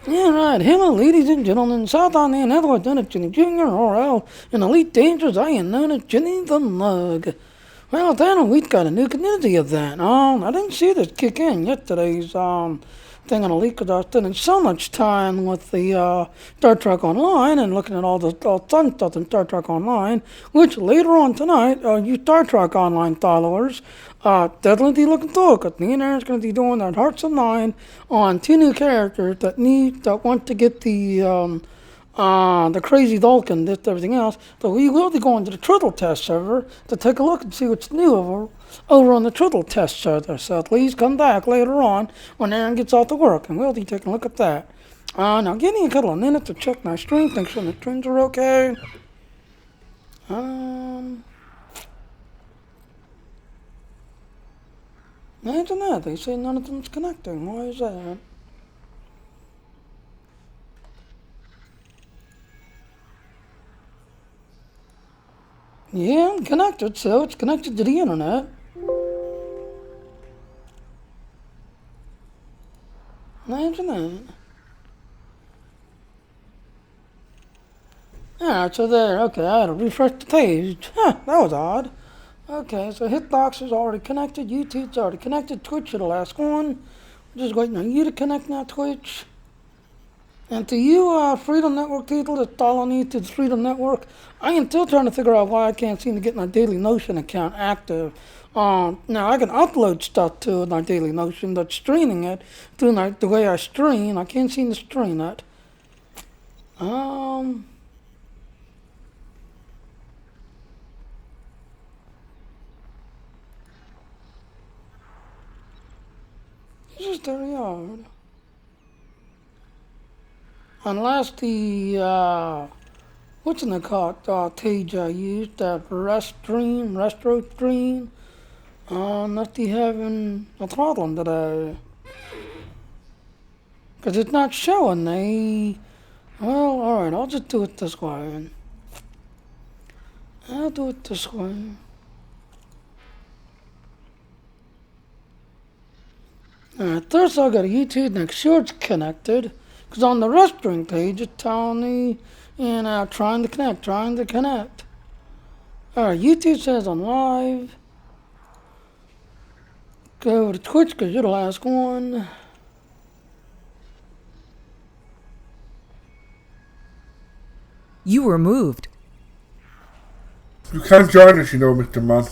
Yeah, right. Hello, ladies and gentlemen. South on the another Lieutenant Jenny Jr. RL in Elite Dangers. I am known as Jenny the Mug. Well, then we've got a new community event. I didn't see this kick in yesterday's thing on Elite because I was spending so much time with the Star Trek Online and looking at all the fun stuff in Star Trek Online, which later on tonight, you Star Trek Online followers, definitely looking forward because me and Aaron's going to be doing our Hearts of Mine on two new characters that want to get the crazy Vulcan, this, everything else. So we will be going to the Turtle Test server to take a look and see what's new over on the Turtle Test server. So please come back later on when Aaron gets off to work, and we'll be taking a look at that. Now give me a couple of minutes to check my stream, make sure the streams are okay. Imagine that, they say none of them's connecting. Why is that? Yeah, I'm connected, so it's connected to the internet. Imagine that. Alright, so there, okay, I had to refresh the page. Huh, that was odd. Okay, so Hitbox is already connected, YouTube's already connected, Twitch are the last one. We're just waiting on you to connect now, Twitch. And to you, Freedom Network people that follow me to the Freedom Network, I am still trying to figure out why I can't seem to get my Daily Notion account active. Now I can upload stuff to my Daily Notion, but streaming it through the way I stream, I can't seem to stream it. This is very odd. Unless the, what's in the called, page I used, that Restro Stream, must be having a problem today. Because it's not showing, well, alright, I'll just do it this way. I'll do it this way. Alright, first I got a YouTube, make sure it's connected. Because on the restaurant page, it's telling me, trying to connect. Alright, YouTube says I'm live. Go over to Twitch because you're the last one. You were moved. You can join us, Mr. Man.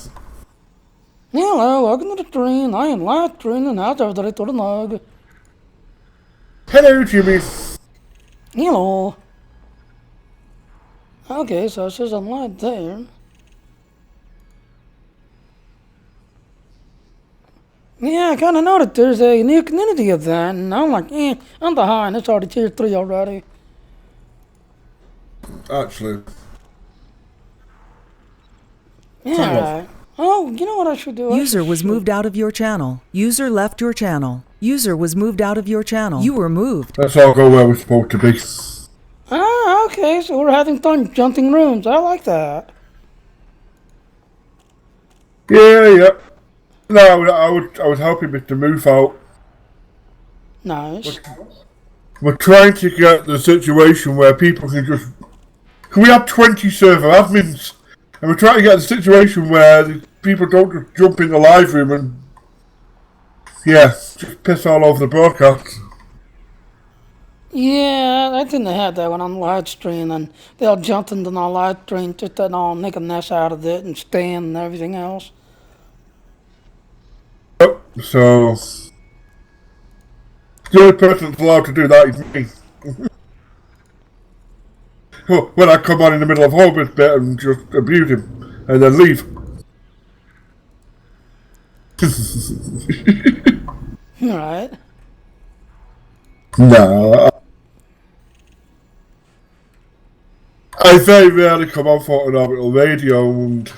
Hello, welcome to the stream. I am live streaming out of the Little Mug. Hello, Jimmy. Hello. Okay, so it says I'm live there. Yeah, I kind of noticed there's a new community event, and I'm like, I'm behind. It's already tier 3 already. Actually. Yeah. Oh, you know what I should do? User was moved out of your channel. User left your channel. User was moved out of your channel. You were moved. Let's all go where we're supposed to be. Okay, so we're having fun jumping rooms. I like that. Yeah. No, I was helping Mr. Move out. Nice. We're trying to get the situation where people can just... Can we have 20 server admins? And we're trying to get the situation where people don't just jump in the live room and... Yeah, just piss all over the broadcast. Yeah, I think they had that one on live stream, and they'll jump into my live stream just to make a mess out of it and stand and everything else. Yep, so... The only person that's allowed to do that is me. When I come on in the middle of Homer's bit and just abuse him, and then leave. Right. No. I very rarely come on for an orbital radio, and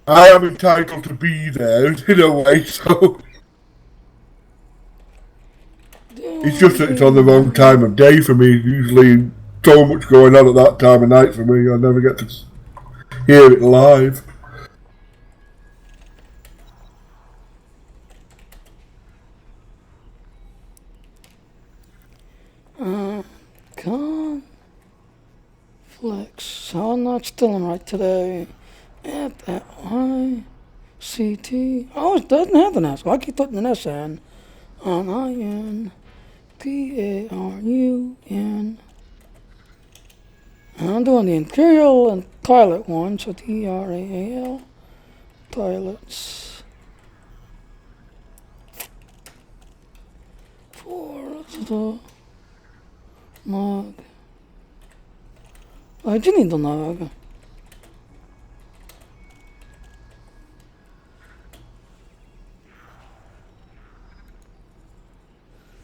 I am entitled to be there in a way, so... It's just that it's on the wrong time of day for me. Usually so much going on at that time of night for me, I never get to hear it live. Conflicts. I'm not spelling right today. At that I-C-T. Oh, it doesn't have an S. Well, I keep putting an S in. On I-N-P-A-R-U-N. I'm doing the Imperial and pilot one, so T-R-A-A-L. Pilots. For the mug. I do need the mug.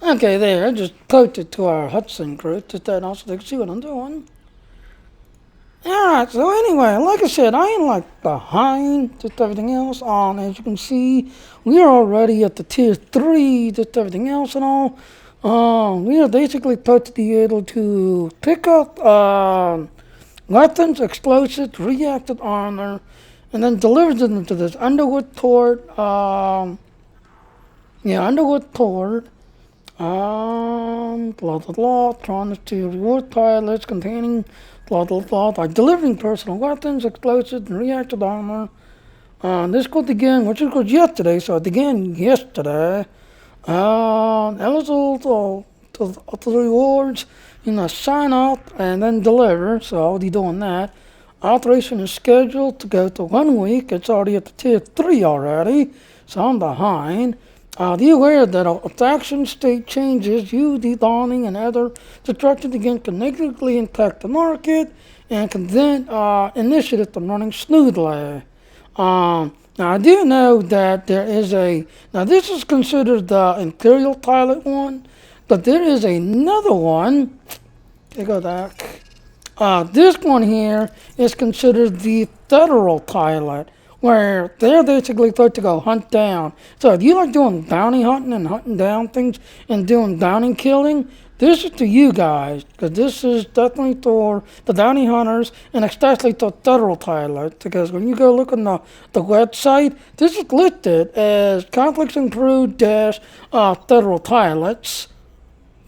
Okay, there. I just posted to our Hudson group just that also they can see what I'm doing. Alright, so anyway, like I said, I ain't like behind just everything else. As you can see, we are already at the tier 3, just everything else and all. We are basically supposed to be able to pick up weapons, explosives, reactive armor, and then deliver them to this Underwood Port. Underwood Port. Blah blah blah. Trying to reward pilots containing blah blah blah by delivering personal weapons, explosives, and reactive armor. This could begin, which was yesterday, so it began yesterday. Eligible to the rewards, sign up and then deliver, so I'll be doing that. Operation is scheduled to go to 1 week. It's already at the tier 3 already, so I'm behind. Be aware that if action state changes, you, the dawning, and other destructions again can negatively impact the market and can then initiate them running smoothly. Now, I do know that there is now this is considered the Imperial pilot one, but there is another one. Take go back. This one here is considered the Federal pilot, where they're basically supposed to go hunt down. So if you like doing bounty hunting and hunting down things and doing bounty killing, this is to you guys, because this is definitely for the bounty hunters and especially the Federal pilots, because when you go look on the website, this is listed as conflicts and crew Federal pilots.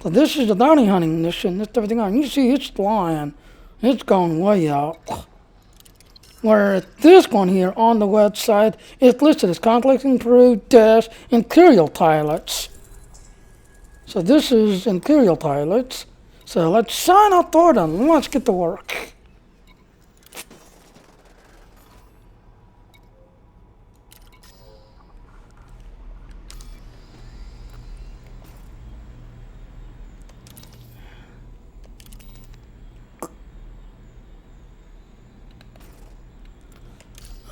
So this is the bounty hunting mission, this everything on. You see it's flying. It's going way up. Where this one here on the website is listed as conflicts and crew Imperial pilots. So this is Imperial pilots. So let's sign up for them. Let's get to work.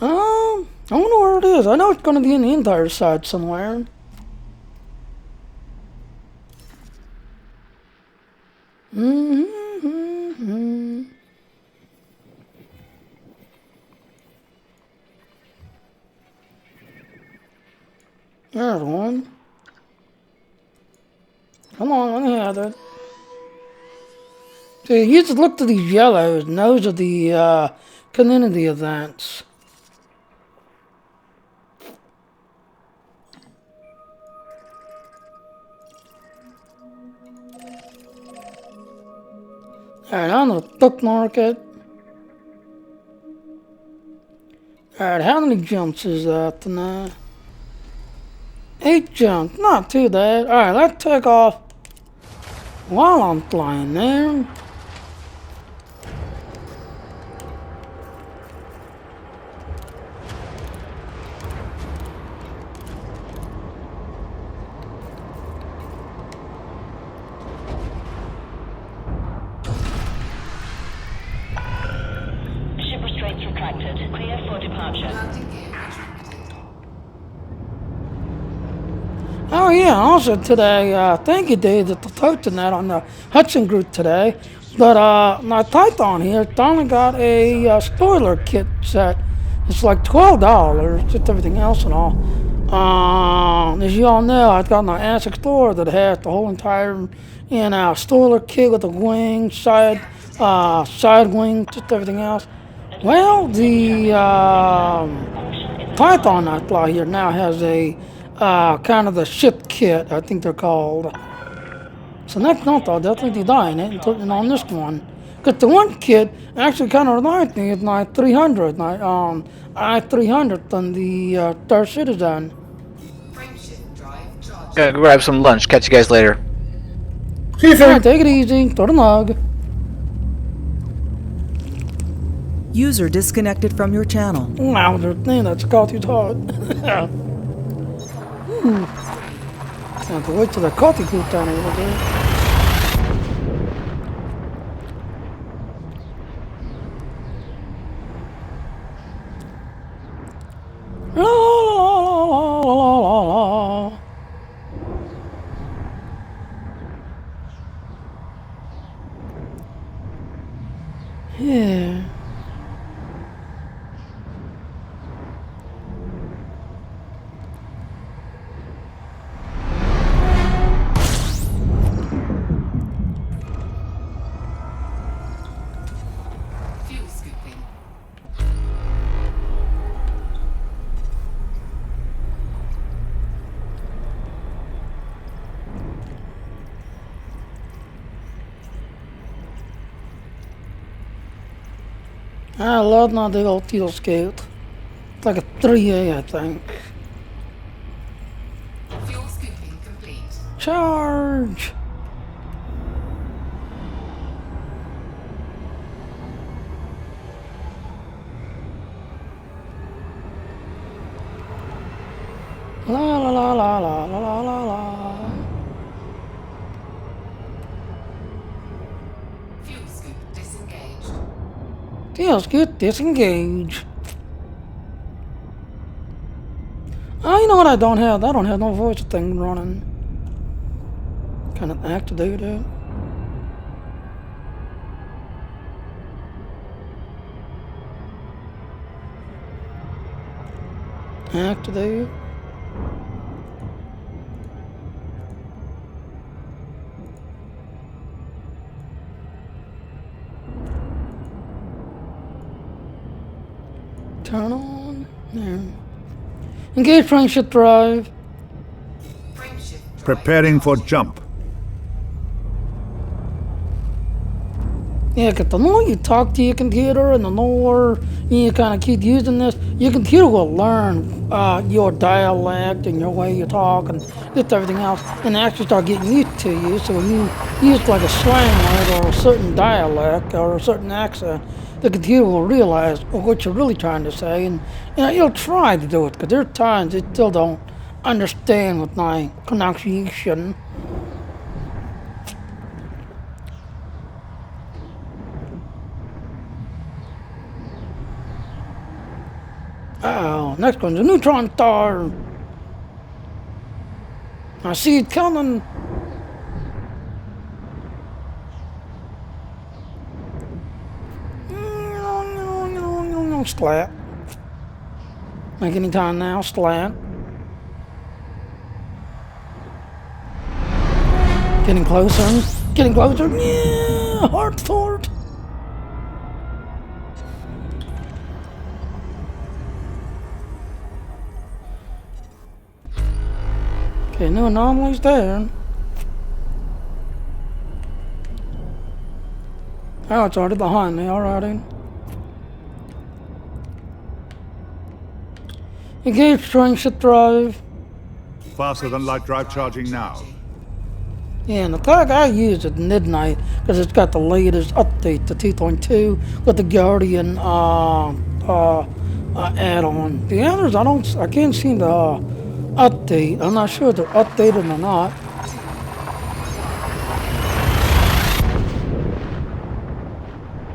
I wonder where it is. I know it's going to be in the entire side somewhere. There's one. Come on, let me have it. See, you just look to these yellows, and those are the community events. Alright, on the book market. Alright, how many jumps is that tonight? 8 jumps, not too bad. Alright, let's take off while I'm flying there. Oh yeah, also today, thank you Dave that posted that on the Hudson group today. But my Python here finally got a spoiler kit set. It's like $12, just everything else and all. As you all know, I've got my Ass Explorer that has the whole entire spoiler kit with the wing, side wing, just everything else. Well, the Python I fly here now has a kind of the ship kit, I think they're called. So next month I'll definitely die in it and put it on this one. Cause the one kit actually kind of reminds me of my 300, my I-300 on the Star Citizen. Gotta grab some lunch. Catch you guys later. See you soon. Alright, take it easy. Throw the mug. User disconnected from your channel. Wow, that's coffee hot. I have to wait till the coffee cools down a little bit. La la la la la la. Yeah. Fuel scooping. I love my big old fuel scoop. It's like a 3A, I think. Fuel scooping complete. Charge! La la la la la la la la la. Fuel scoop disengaged. Feels good, disengage. Oh, you know what I don't have? I don't have no voice thing running. Kind of activate it. Activate. Turn on. There. Engage friendship drive. Frameshift drive Preparing for jump. Yeah, 'cause the more you talk to your computer and the more you kind of keep using this, your computer will learn your dialect and your way you talk and just everything else, and actually start getting used to you. So when you use like a slang word or a certain dialect or a certain accent, the computer will realize what you're really trying to say, and it'll try to do it, because there are times it still don't understand with my pronunciation. Oh, next one's a neutron star. I see it coming. Splat. Like any time now, splat. Getting closer. Getting closer. Yeah, hard fort. Okay, no anomalies there. Oh, it's already behind me, alrighty. Engage transit drive. Faster than light drive charging now. Yeah, and the tag I use is Midnight because it's got the latest update to 2.2 with the Guardian add-on. The others I can't seem to update. I'm not sure if they're updated or not.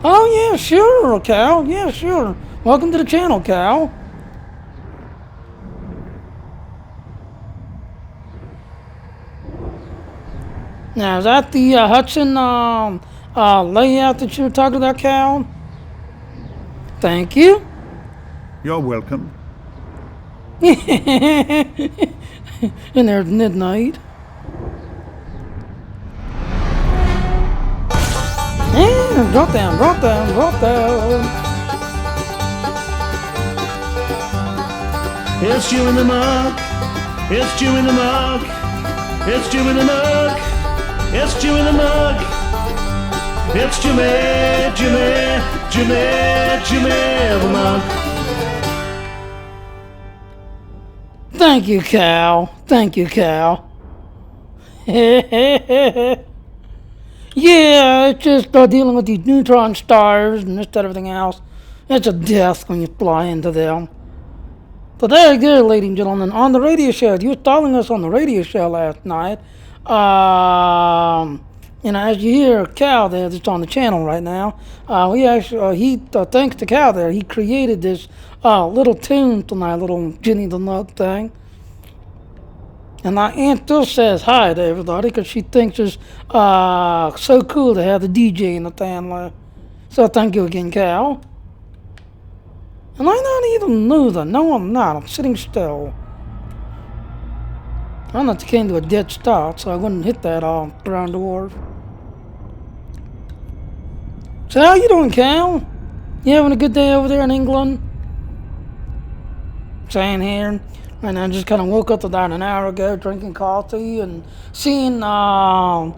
Oh yeah, sure, Cal. Yeah, sure. Welcome to the channel, Cal. Now, is that the Hudson layout that you were talking about, Cal? Thank you. You're welcome. And there's Midnight. And drop down, drop down, drop down. It's you in the mug. It's you in the mug. It's you in the mug. It's Jimmy the Mug. It's Jimmy the Mug. Thank you, Cal. Thank you, Cal. Yeah, it's just dealing with these neutron stars and just everything else. It's a death when you fly into them. So there you go, ladies and gentlemen. On the radio show, you were telling us on the radio show last night. As you hear Cal there, that's on the channel right now. Thanks to Cal there, he created this little tune to my little Ginny the Nug thing. And my aunt still says hi to everybody because she thinks it's so cool to have the DJ in the family. So thank you again, Cal. And I'm not even moving. No, I'm not. I'm sitting still. I not came to a dead stop, so I wouldn't hit that ground dwarf. So how you doing, Cal? You having a good day over there in England? Same here. And I just kind of woke up about an hour ago, drinking coffee and seeing, I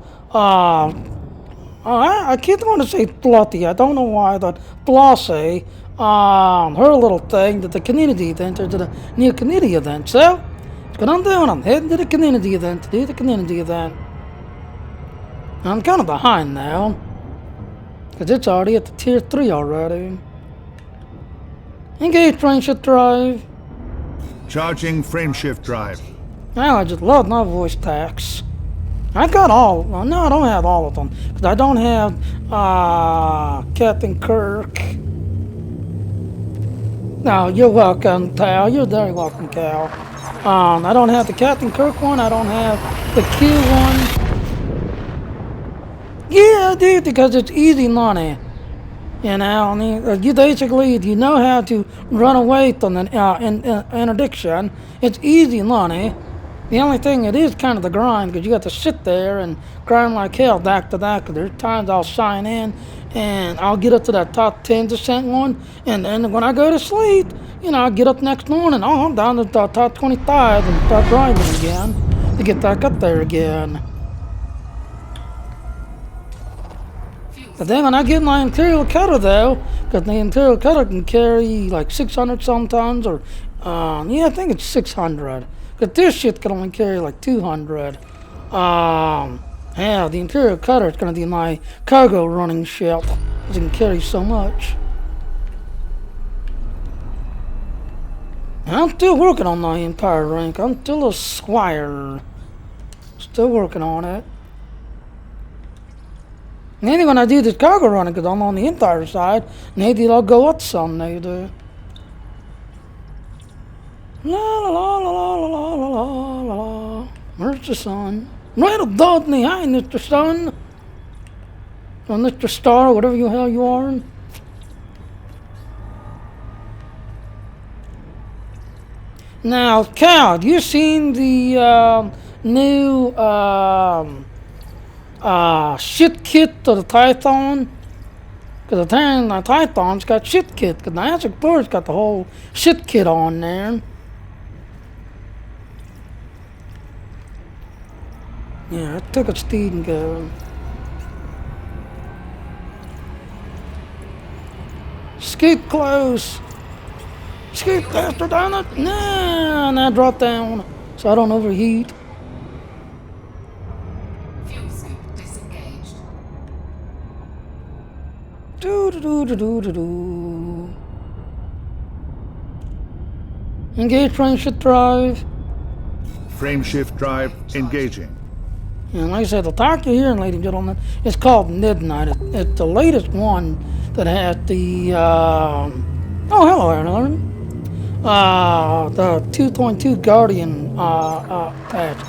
keep wanting to say Flotty. I don't know why, but Flossie, her little thing, that the community event, or to the new community event. So, that's what I'm doing. I'm heading to the community event to do the community event. I'm kind of behind now, because it's already at the tier 3 already. Engage friendship drive. Charging frameshift drive. Well, I just love my voice tax. I got all. Well, no, I don't have all of them. Because I don't have Captain Kirk. No, you're welcome, Cal. You're very welcome, Cal. I don't have the Captain Kirk one. I don't have the Q one. Yeah, I do, because it's easy money. You know, I mean, you basically, if you know how to run away from an interdiction, it's easy money. The only thing, it is kind of the grind, because you got to sit there and grind like hell back to back. There's times I'll sign in and I'll get up to that top 10% one, and then when I go to sleep, you know, I get up next morning, oh, I'm down to the top 25 and start grinding again to get back up there again. But then when I get my Imperial cutter though, because the Imperial cutter can carry like 600 some tons, or yeah, I think it's 600. But this shit can only carry like 200. Yeah, the Imperial cutter is going to be my cargo running ship, because it can carry so much. I'm still working on my Empire rank. I'm still a squire. Still working on it. Maybe when I do this cargo running, because I'm on the Empire side, maybe it'll go up some, maybe. La la la la la la la la la la. Where's the sun? Right above me, hi, Mr. Sun. Or Mr. Star, whatever the hell you are. Now, Cal, have you seen the new shit kit to the Tython? Because the Tython's got shit kit, because the Azure Bird's got the whole shit kit on there. Yeah, I took a steed and go. Scoot close. Scoot faster down it. Nah, now drop down so I don't overheat. Fuel scoop disengaged. Do do do do do do do. Engage friendship drive. Frameshift drive engaging. And like I said, the talk you're hearing, ladies and gentlemen, it's called Midnight. It's the latest one that had the, oh, hello, Aaron. The 2.2 Guardian patch.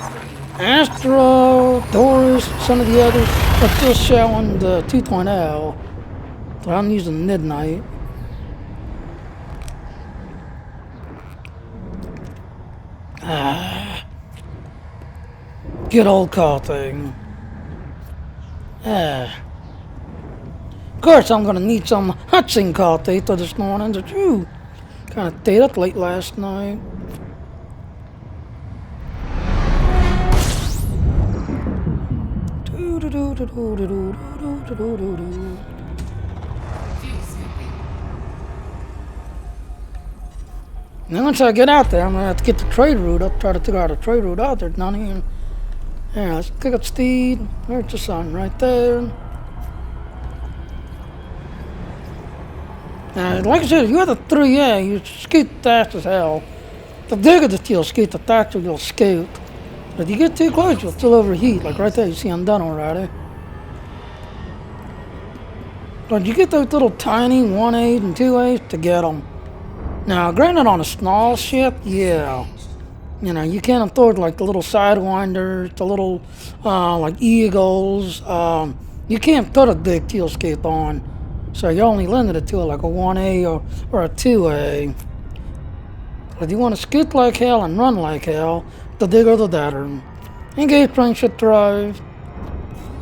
Astro, Doris, some of the others are still showing the 2.0. So I'm using Midnight. Good old car thing. Of course, I'm gonna need some Hudson coffee for this morning. Did you? Kind of stayed up late last night. Do do Then once I get out there, I'm gonna have to get the trade route up, try to figure out a trade route out there. None here. Yeah, let's pick up speed. There's the sun right there. Like I said, if you have the 3A, you scoot fast as hell. The bigger the you'll scoot, the faster you'll scoot. But if you get too close, you'll still overheat. Like right there, you see I'm done already. But you get those little tiny 1As and 2As to get them. Now, granted, on a small ship, yeah. You know, you can't afford like the little sidewinders, the little like eagles. You can't put a big teal scoop on, so you're only limited to like a 1A or a 2A. But if you want to scoot like hell and run like hell, the bigger the better. Engage friendship drive.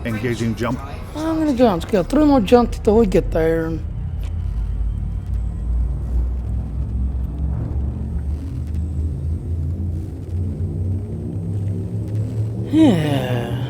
Engaging jump. I'm gonna jump. Let's get 3 more jumps till we get there. Yeah.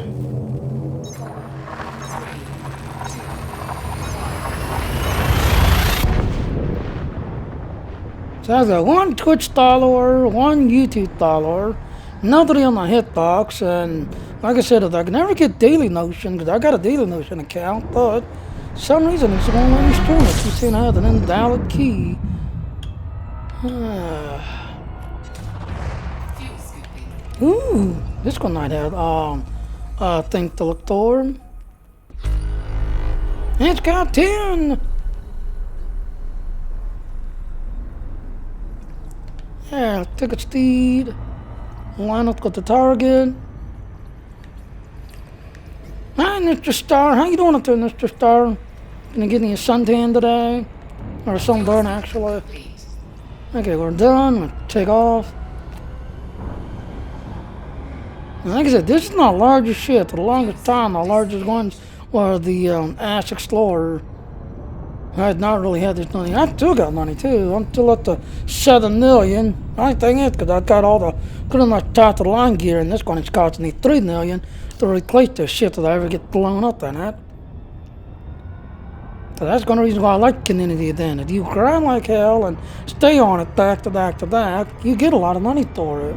So I've got 1 Twitch follower, 1 YouTube follower, nobody on my hitbox, and like I said, I can never get Daily Notion because I got a Daily Notion account, but for some reason it's won't let me stream it. You see, I have an invalid key. Ooh, this one might have thing to look for. It's got 10. Yeah, ticket speed. Line up with the target. Hi, Mr. Star. How you doing up there, Mr. Star? Gonna get me a suntan today? Or a sunburn, actually. Okay, we're done. We'll take off. And like I said, this is not the largest ship. For the longest time, the largest ones were the Ash Explorer. I had not really had this money. I still got money too. I'm still at the 7 million. I think it's because I got all the pretty much top of the line gear, and this one is costing me 3 million to replace this shit that I ever get blown up in it. So that's one reason why I like Community then. If you grind like hell and stay on it back to back to back, you get a lot of money for it.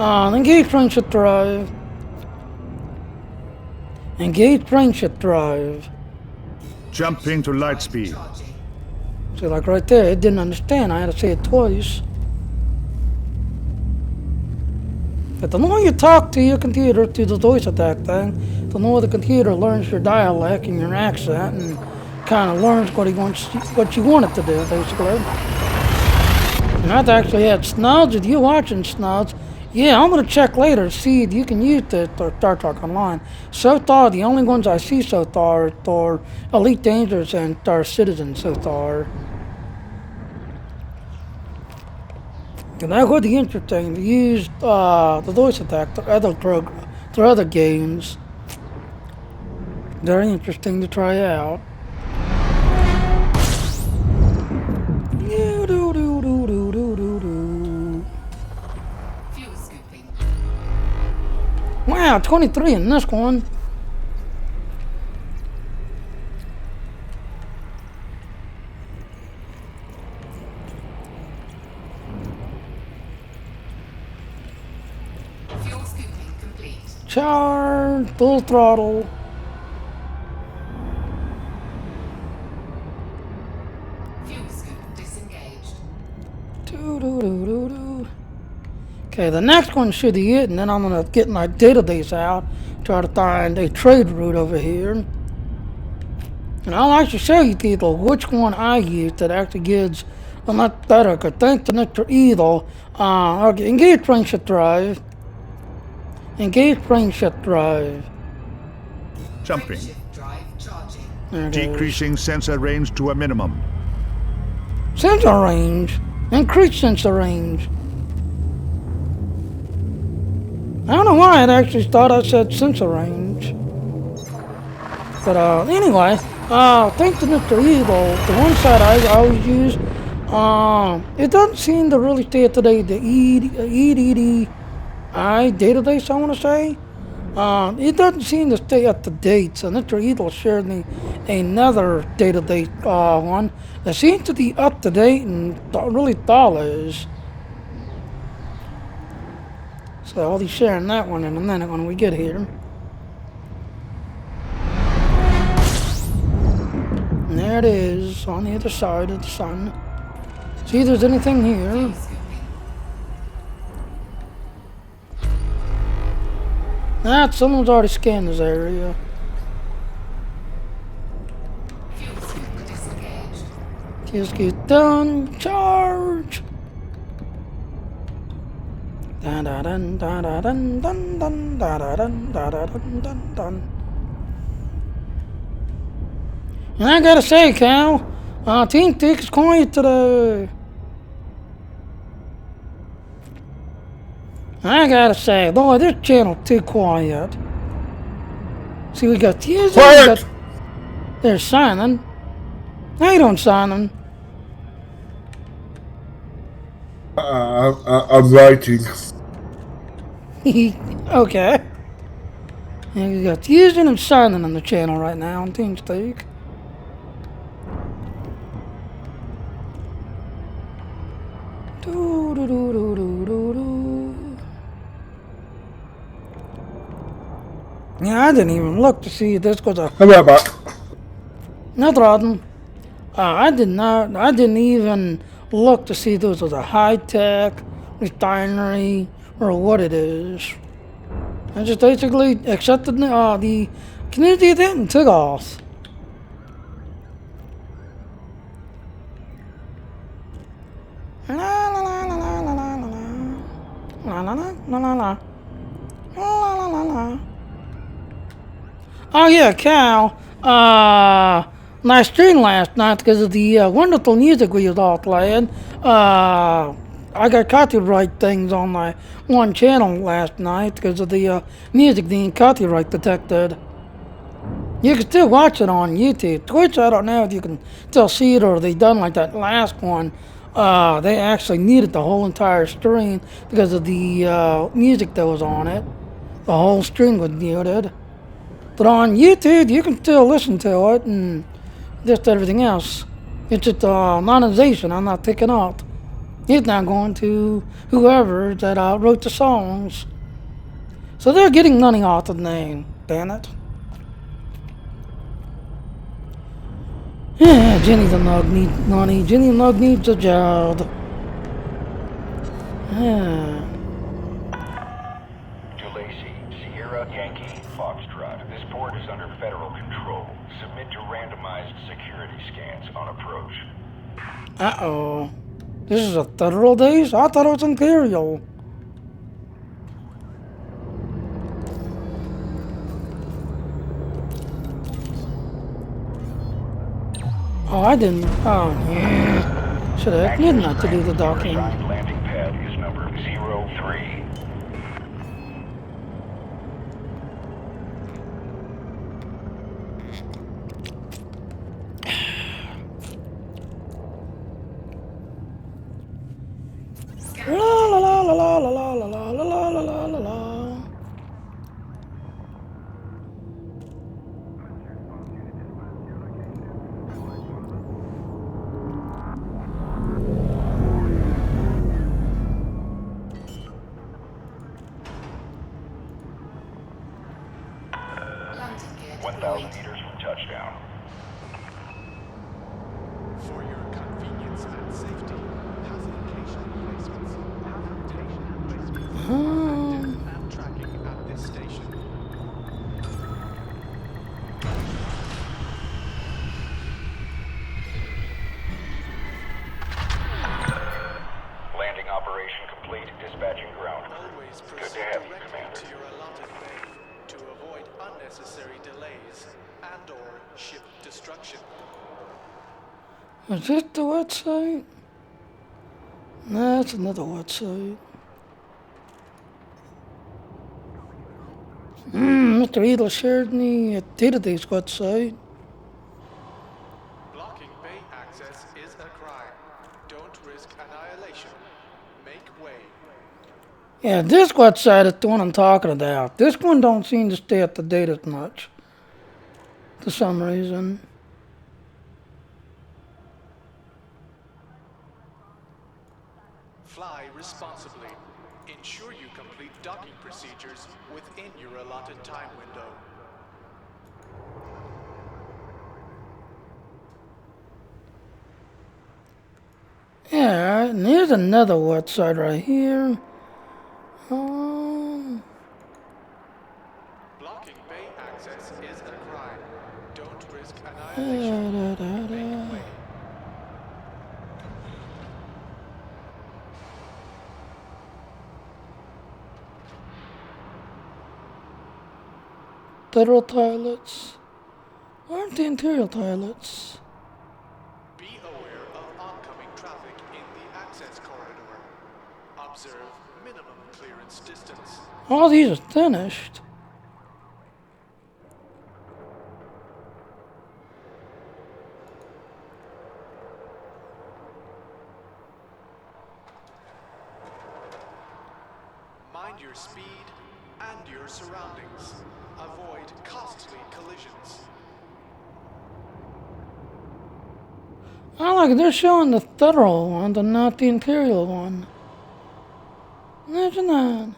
Engage friendship drive. Engage friendship drive. Jumping to light speed. So like right there, it didn't understand. I had to say it twice. But the more you talk to your computer through the voice attack thing, the more the computer learns your dialect and your accent and kind of learns what you want it to do, basically. And I've actually had Snuds. If you're watching Snuds, yeah, I'm going to check later to see if you can use this for Star Trek Online. So far, the only ones I see so far are Elite Dangerous and Star Citizen so far. And that would be interesting to use the voice attack to other games. Very interesting to try out. Wow, 23 in this one. Fuel scooping complete. Charge, full throttle. Fuel scoop disengaged. Doo-doo-doo-doo-doo. Okay, the next one should be it, and then I'm going to get my database out, try to find a trade route over here. And I'll actually show you people which one I use that actually gives a lot better, because thanks to Mr. Evil, okay, engage friendship drive. Engage friendship drive. Jumping. Shift drive charging. There it is. Decreasing sensor range to a minimum. Sensor range. Increase sensor range. I don't know why I actually thought I said sensor range. But anyway, thanks to Mr. Evil, the one side I always use, it doesn't seem to really stay up to date. The EDDI database, I want to say. It doesn't seem to stay up to date, so Mr. Edel shared me another date one that seems to be up to date and really dollars. So I'll be sharing that one in a minute when we get here. And there it is on the other side of the sun. See if there's anything here. Someone's already scanned this area. Fuel scoop disengaged. Just get done. Charge. Dun dun dun dun dun dun dun dun dun dun dun dun. And I gotta say, Cal, Team Tick is quiet today. I gotta say, boy, this channel too quiet. See, we got Tiz, Quiet! there's Simon. How you doing, Simon? I'm writing. Okay. And we got Tiz and Simon on the channel right now on Team Tick. Yeah, I didn't even look to see if this was a... How about back? No problem. I didn't even look to see if this was a high-tech refinery or what it is. I just basically accepted the community event and took off. La la la la la la la la la la la la la la la la la. Oh yeah, Cal. My stream last night because of the wonderful music we was all playing. I got copyright things on my one channel last night because of the music being copyright detected. You can still watch it on YouTube. Twitch, I don't know if you can still see it or they done like that last one. They actually muted the whole entire stream because of the music that was on it. The whole stream was muted. But on YouTube, you can still listen to it and just everything else. It's just monetization I'm not picking up. It's not going to whoever that wrote the songs. So they're getting money off the name, damn it. Yeah, Jenny the Nug needs money. Jenny the Nug needs a job. Yeah. Sierra Yankee Foxtrot. This port is under federal control. Submit to randomized security scans on approach. Uh-oh. This is a federal base? I thought it was Imperial. Oh, I didn't. Oh, yeah. Should have needed not to do the docking. Assigned landing pad is number 03. La la la la la la la la la la la la la la. Landing gear 1,000 deployed. meters from touchdown. For your convenience and safety, classification placements, and tracking at this station. Landing operation complete. Dispatching ground. Always Good to proceed have you, directly Commander. to your allotted bay to avoid unnecessary delays and/or ship destruction. Is this the website? No, that's another website. Mr. Edel shared me a database website. Blocking bay access is a crime. Don't risk annihilation. Make way. Yeah, this website is the one I'm talking about. This one don't seem to stay up to date as much. For some reason. Fly responsibly. Ensure you complete docking procedures within your allotted time window. Yeah, and here's another website right here. Blocking bay access is a crime. Don't risk annihilation. Make way. Federal toilets. Aren't the interior toilets? Be aware of oncoming traffic in the access corridor. Observe minimum clearance distance. All these are finished. Mind your speed and your surroundings. Avoid costly collisions. I like it. They're showing the federal one, but not the imperial one. Imagine that.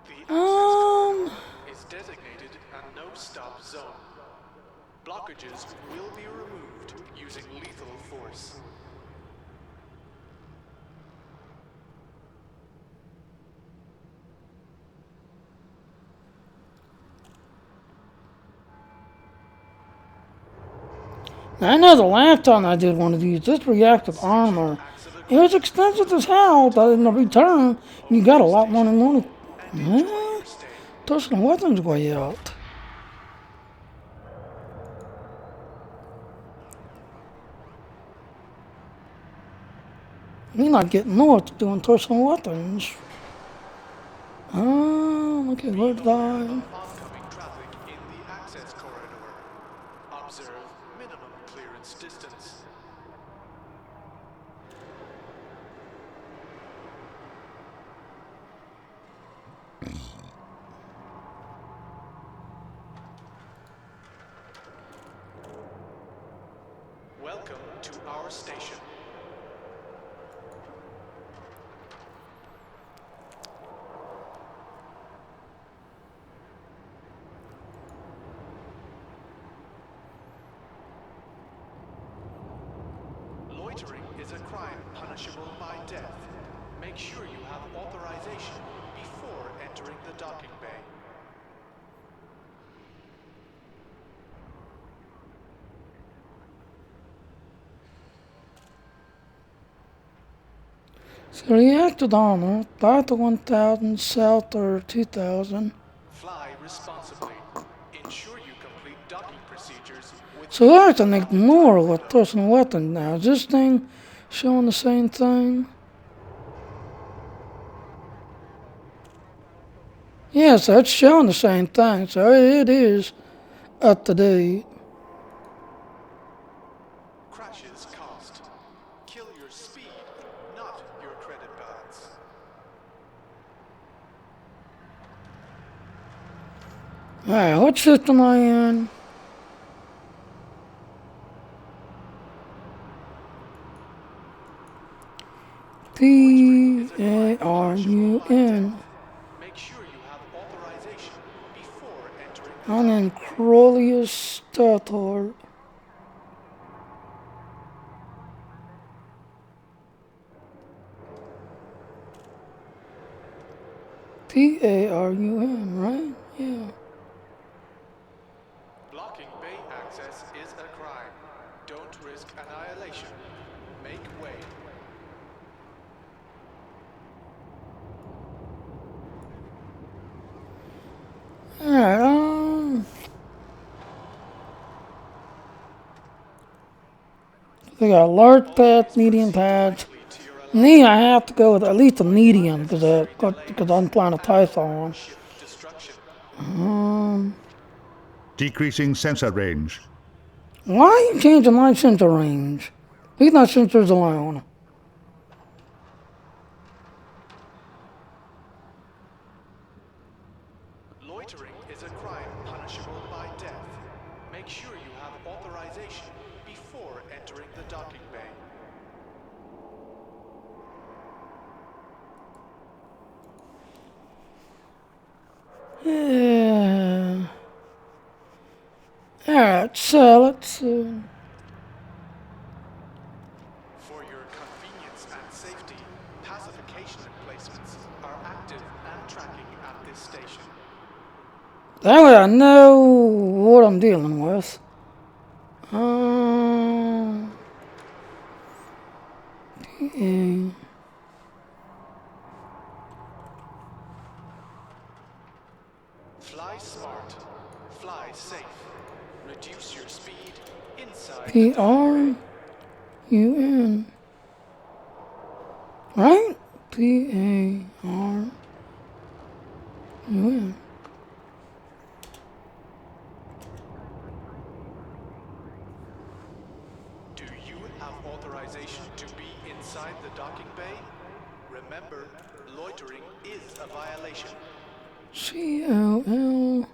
The access is designated a no-stop zone. Blockages will be removed using lethal force. I know the last time I did one of these, this reactive armor, it was expensive as hell, but in the return, you got a lot more than one. Personal weapons way out. You're not getting north doing personal weapons. Oh, look at where die. Oncoming traffic in the access corridor. Observe minimum clearance distance. Welcome to our station. Loitering is a crime punishable by death. Make sure you have authorization before entering the docking bay. So reactive armor, 5 to 1,000, south or 2,000. Fly responsibly. Ensure you complete docking procedures with So there's an ignore with personal weapon now. Is this thing showing the same thing? Yes, that's showing the same thing, so it is up to date. crashes cost. Kill your speed, not your credit balance. Alright, what system are you in? Parun. Make sure you have authorization before entering. I'm in Crolius Stator. Parun, right? Yeah. Blocking bay access is a crime. Don't risk annihilation. Make way. Alright, they got large pads, medium pads. Me, I have to go with at least a medium because I'm flying a Typhon. Destruction. Decreasing sensor range. Why are you changing my sensor range? Leave my sensors alone. Loitering is a crime punishable by death. Make sure you have authorization before entering the docking bay. Yeah. Alright, so let's For your convenience and safety, pacification emplacements are active and tracking at this station. that way I know what I'm dealing with. Yeah. Fly smart. Fly safe. Reduce your speed inside the P-R-U-N. Right? P-A-R-U-N. Do you have authorization to be inside the docking bay? Remember, loitering is a violation. C-O-L-S-E-R-I-S.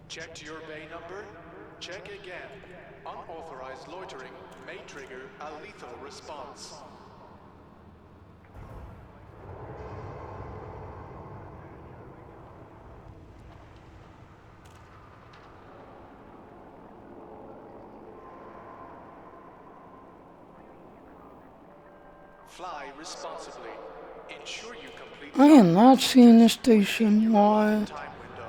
Checked your bay number? Check again. Unauthorized loitering may trigger a lethal response. Fly responsibly. Ensure you complete I am not seeing this station. Why? time window.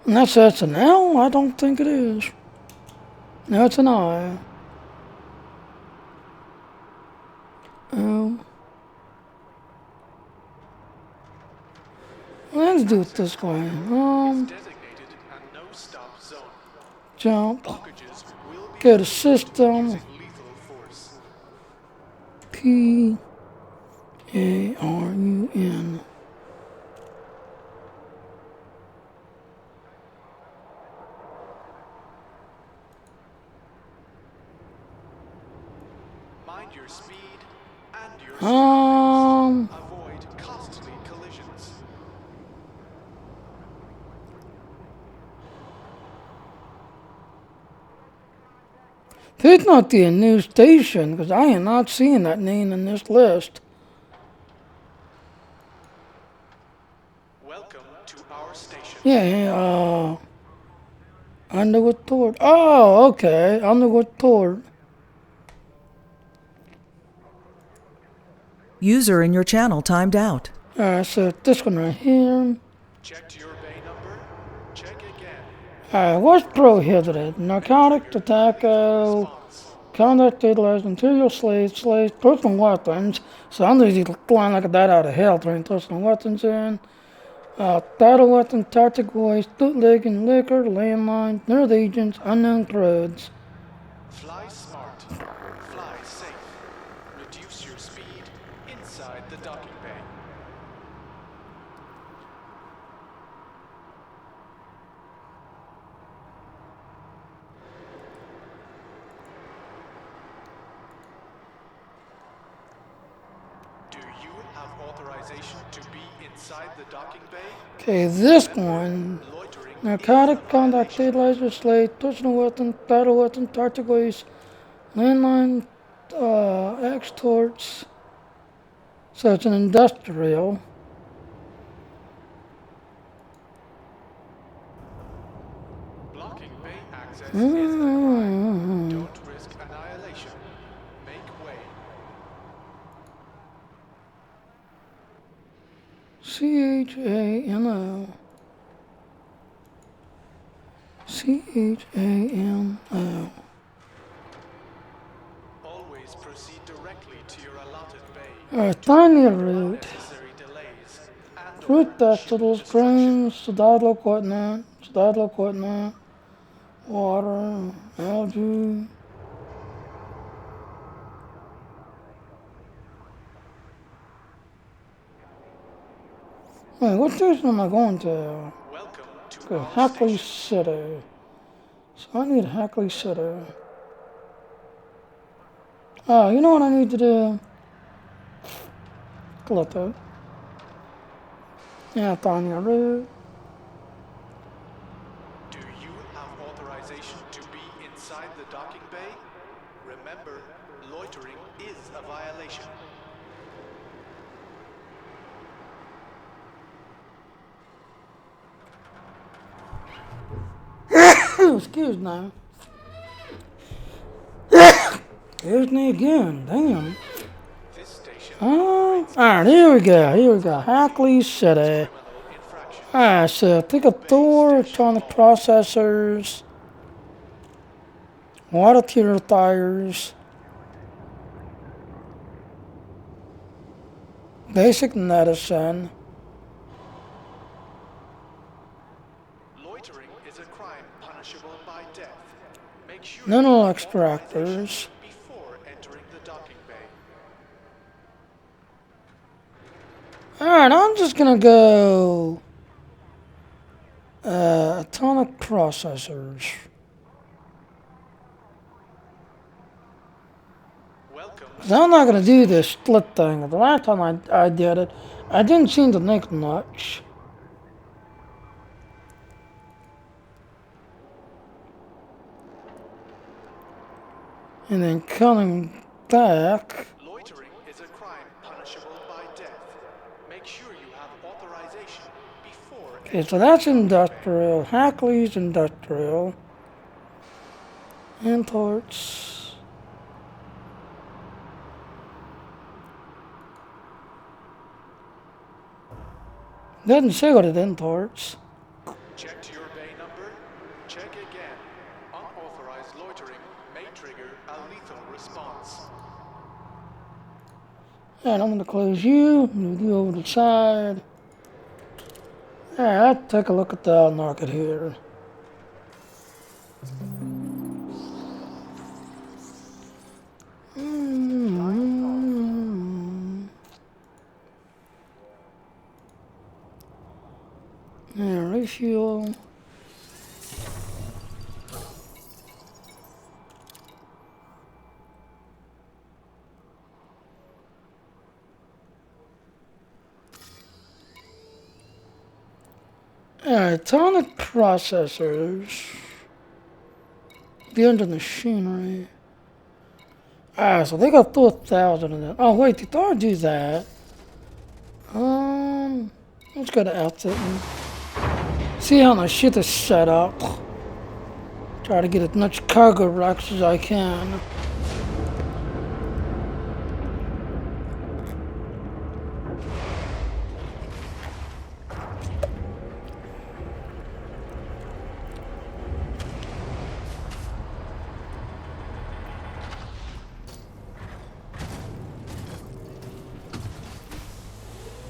Unless that's an L? I don't think it is. No, it's an I. Oh. Let's do it this way. Designated a no-stop zone. Jump. Blockages will be Go to system. using lethal force. P-A-R-U-N. Mind your speed and your avoid costly collisions. It's not the new station, because I am not seeing that name in this list. Welcome to our station. Yeah, Underwood Port. Oh, okay, Underwood Port. User in your channel timed out. Alright, so this one right here. Checked your bay number? Check again. Alright, what's prohibited? Narcotic, tobacco, conduct, utilized material, slaves, personal weapons. So I'm usually flying like that out of hell, throwing personal weapons in. Battle weapons, tactical waste, bootlegging, liquor, landmines, nerd agents, unknown crowds. Fly smart. Fly safe. Reduce your speed inside the docking bay. Do you have authorization to be inside the docking bay? Okay, this one. Loitering Narcotic, conduct, laser, slave, personal weapon, battle weapon, tactical waste, landline, extorts. So it's an industrial. blocking bay access is a crime. Don't risk annihilation. Make way. C-H-A-N-O. C-H-A-N-O. Always proceed directly to your allotted bay. Alright, find the route. Necessary delays and Route vegetables, grains, survival equipment, water, algae. Wait, what station am I going to? welcome to Go our Hackley station. City. So I need a Hackley sitter. Oh, you know what I need to do? Glitter. Yeah, Tanya Root. Do you have authorization to be inside the docking bay? Remember, loitering is a violation. Excuse me. Excuse me again. Damn. This station Alright, here we go. Here we go. Hackley City. criminal infraction. Alright, so pick up door, electronic processors, water purifiers, basic medicine, Loitering is a crime punishable by death. Make sure mineral you have extractors. authorization before entering the docking bay. Alright, I'm just gonna go atomic processors. Welcome. 'Cause I'm not gonna do this split thing. The last time I did it, I didn't seem to make much. And then coming back. Loitering is a crime punishable by death. Make sure you have authorization before Okay, so that's industrial. Hackley's industrial. Imports. Doesn't say what it imports. checked your bay number. Check again. Unauthorized loitering may trigger a lethal response. And I'm gonna close you, move you over to the side. Alright, let's take a look at the market here. Yeah, refuel. Atomic processors. The engine machinery. So they got 4,000 in it. Oh wait, did I do that? Let's go to outfitting. See how my shit is set up. Try to get as much cargo racks as I can.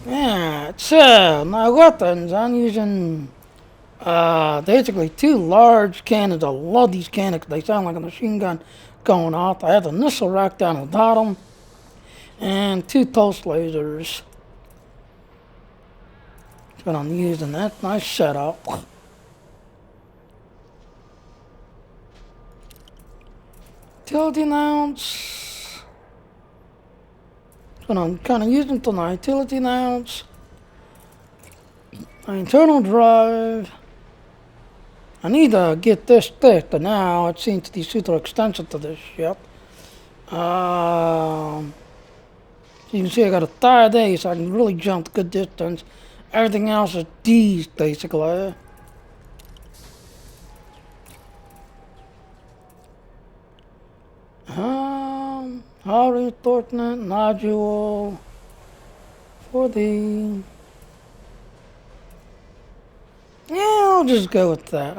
Yeah, so my weapons, I'm using basically two large cannons. I love these cannons. They sound like a machine gun going off. I have the missile rack down the bottom and two pulse lasers. That's what I'm using. That's my setup. Utility mounts. That's what I'm kind of using tonight. Utility mounts. My internal drive. I need to get this fixed, but now it seems to be super extensive to this ship. You can see I got a third A, so I can really jump a good distance. Everything else is D's, basically. Hull reinforcement module for the... Yeah, I'll just go with that.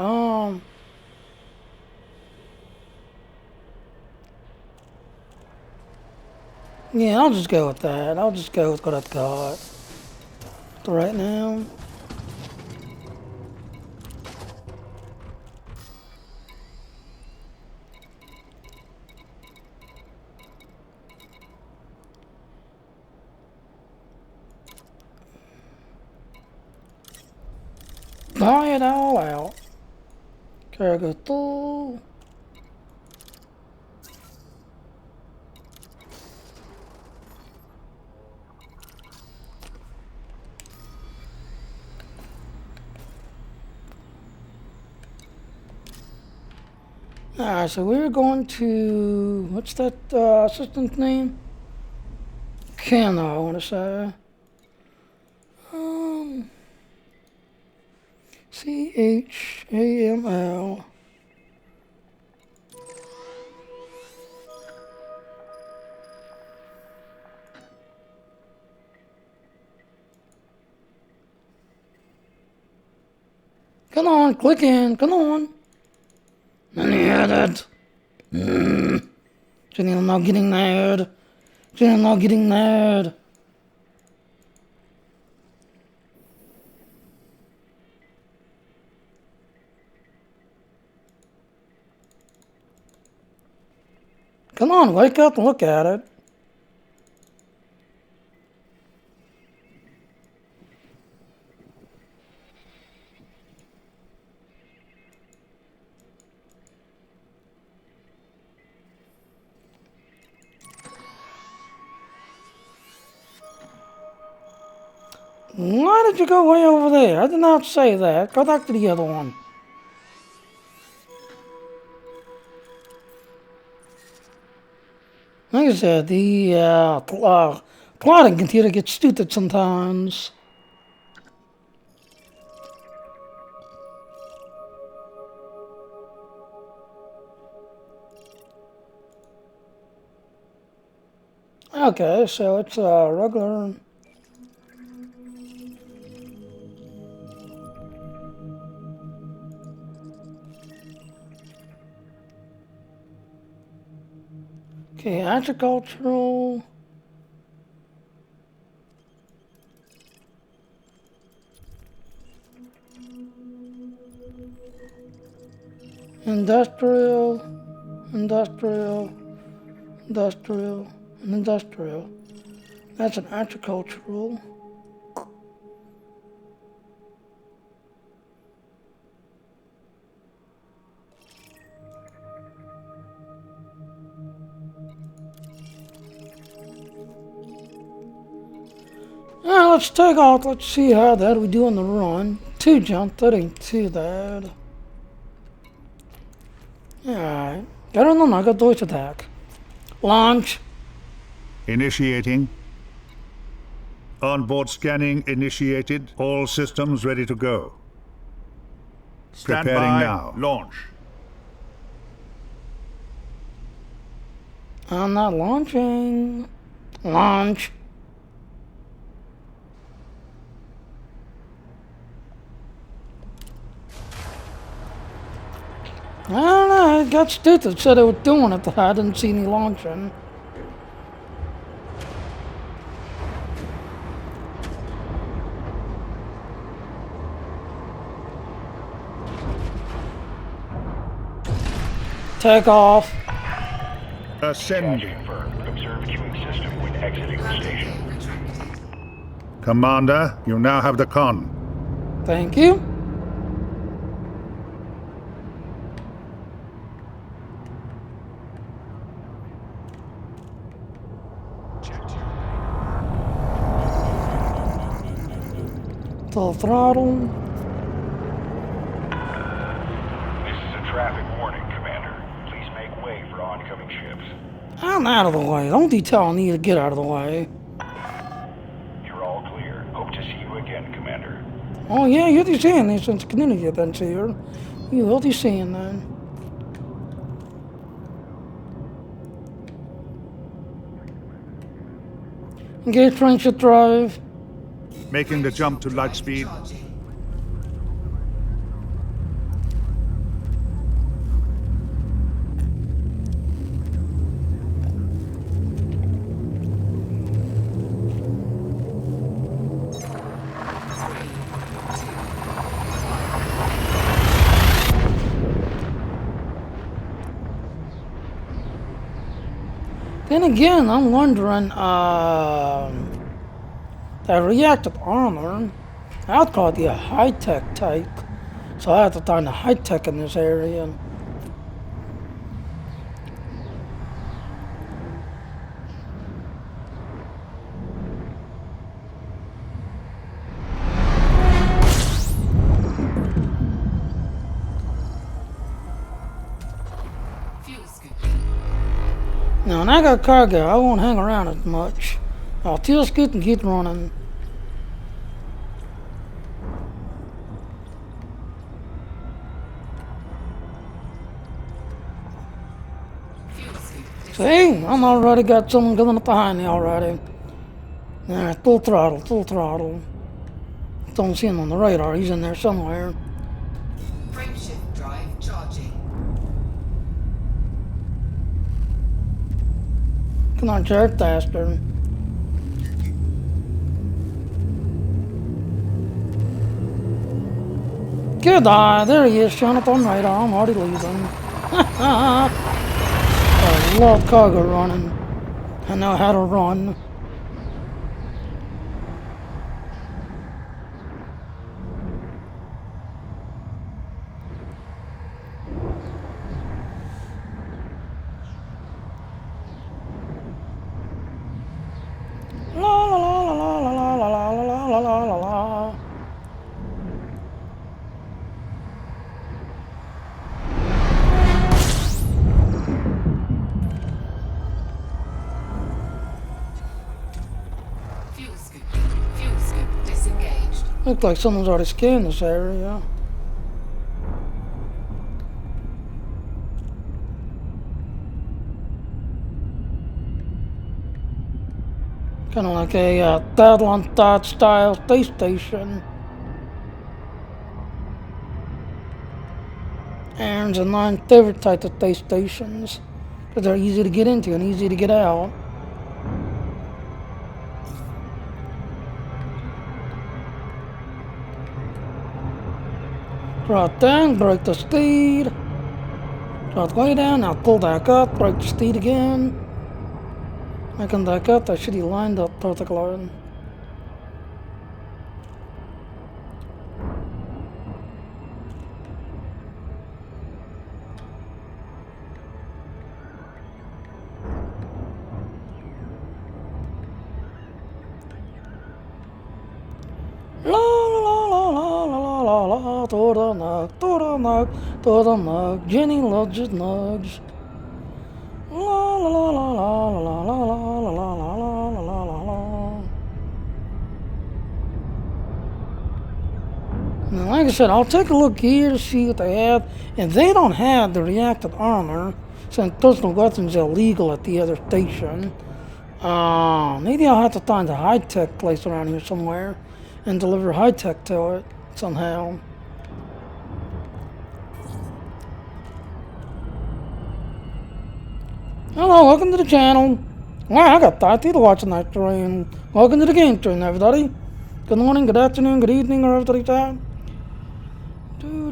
Yeah, I'll just go with that. I'll just go with what I've got right now. Buy it all out. Cargo full. Alright, so we're going to, what's that assistant's name? Ken, I want to say. CHAML. Come on, click in, come on. Any edit? Jenny, I'm not getting there. Jenny, I'm not getting there. Come on, wake up and look at it. Why did you go way over there? I did not say that. Go back to the other one. Like I said, the plotting computer gets stupid sometimes. Okay, so it's a regular. Okay, agricultural. Industrial, industrial, industrial, and industrial. That's an agricultural. Now let's take off. Let's see how that we do on the run. 2 jump, that ain't too bad. Alright. Got on the I got voice attack. Launch. Initiating. Onboard scanning initiated. All systems ready to go. Preparing now. Launch. I'm not launching. Launch. I don't know, it got stupid, said it was doing it, but I didn't see any launching. Take off. Ascending. Observe queuing system when exiting the station. Commander, you now have the con. Thank you. Full throttle. This is a traffic warning, Commander. Please make way for oncoming ships. I'm out of the way. Don't you tell me to get out of the way. You're all clear. Hope to see you again, Commander. Oh yeah, you'll be seeing this since community events here. You will be seeing that. Engage friendship drive. Making the jump to light speed. Then again, I'm wondering, that reactive armor, I'd call it the high-tech type. So I have to find the high tech in this area. Fuel scoop. Now, when I got cargo, I won't hang around as much. I'll fuel scoot and keep running. Fuel scoop. See, I'm already got someone coming up behind me already. Alright, full throttle, full throttle. Don't see him on the radar, he's in there somewhere. Frameshift drive charging. Come on, jerk faster. Good eye, there he is, showing up on radar, I'm already leaving. I love cargo running. I know how to run. La la la la la la la la la la la la la. Fuel scoop. Fuel scoop disengaged. Looks like someone's already scanned this area. Kind of like a Thad style space station. Aaron's and my favorite type of space stations because they're easy to get into and easy to get out. Drop down, break the speed. Drop way down, now pull back up, break the speed again. I come back up, that should be lined up perfectly. La la la la la la la, to the nug, Jenny loves his nugs. La la la la la la la la la la la la la la la. Now, like I said, I'll take a look here to see what they have. If they don't have the reactive armor, since personal weapons are illegal at the other station, maybe I'll have to find a high-tech place around here somewhere and deliver high-tech to it somehow. Hello, welcome to the channel. Wow, I got 5 people watching that stream. Welcome to the game stream, everybody. Good morning, good afternoon, good evening, or everybody's time. We're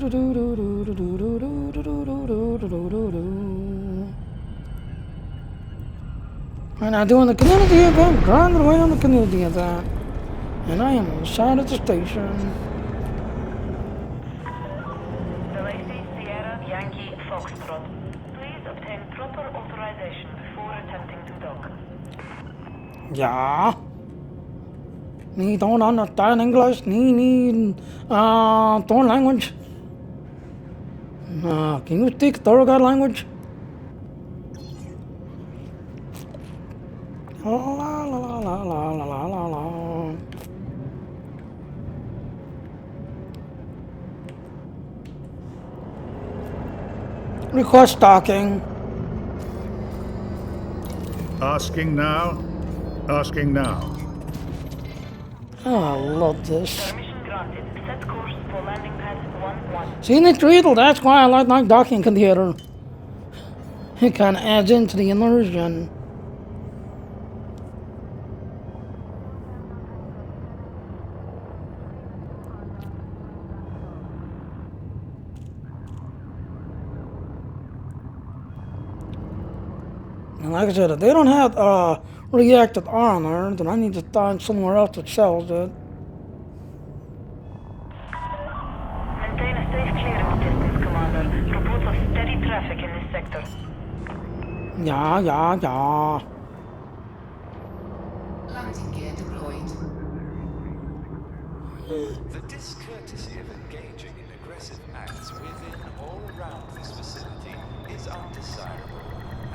now doing the community event, grinding away on the community event. And I am on the side of the station. Sierra Yankee Foxtrot. Please obtain proper authorization before attempting to dock. Yeah. Me don't understand English. Me foreign language. Can you speak Thorogood language? La la la la la la la la. Request docking. Asking now. Asking now. Oh, I love this. Permission granted. Set course for landing pad 11. See, Nick Treadle, that's why I like my docking computer. It kind of adds into the immersion. And like I said, if they don't have reactive armor, then I need to find somewhere else that sells it. Maintain a safe Commander. Yeah. Landing gear deployed. The discourtesy of engaging in aggressive acts within or around this facility is undesirable,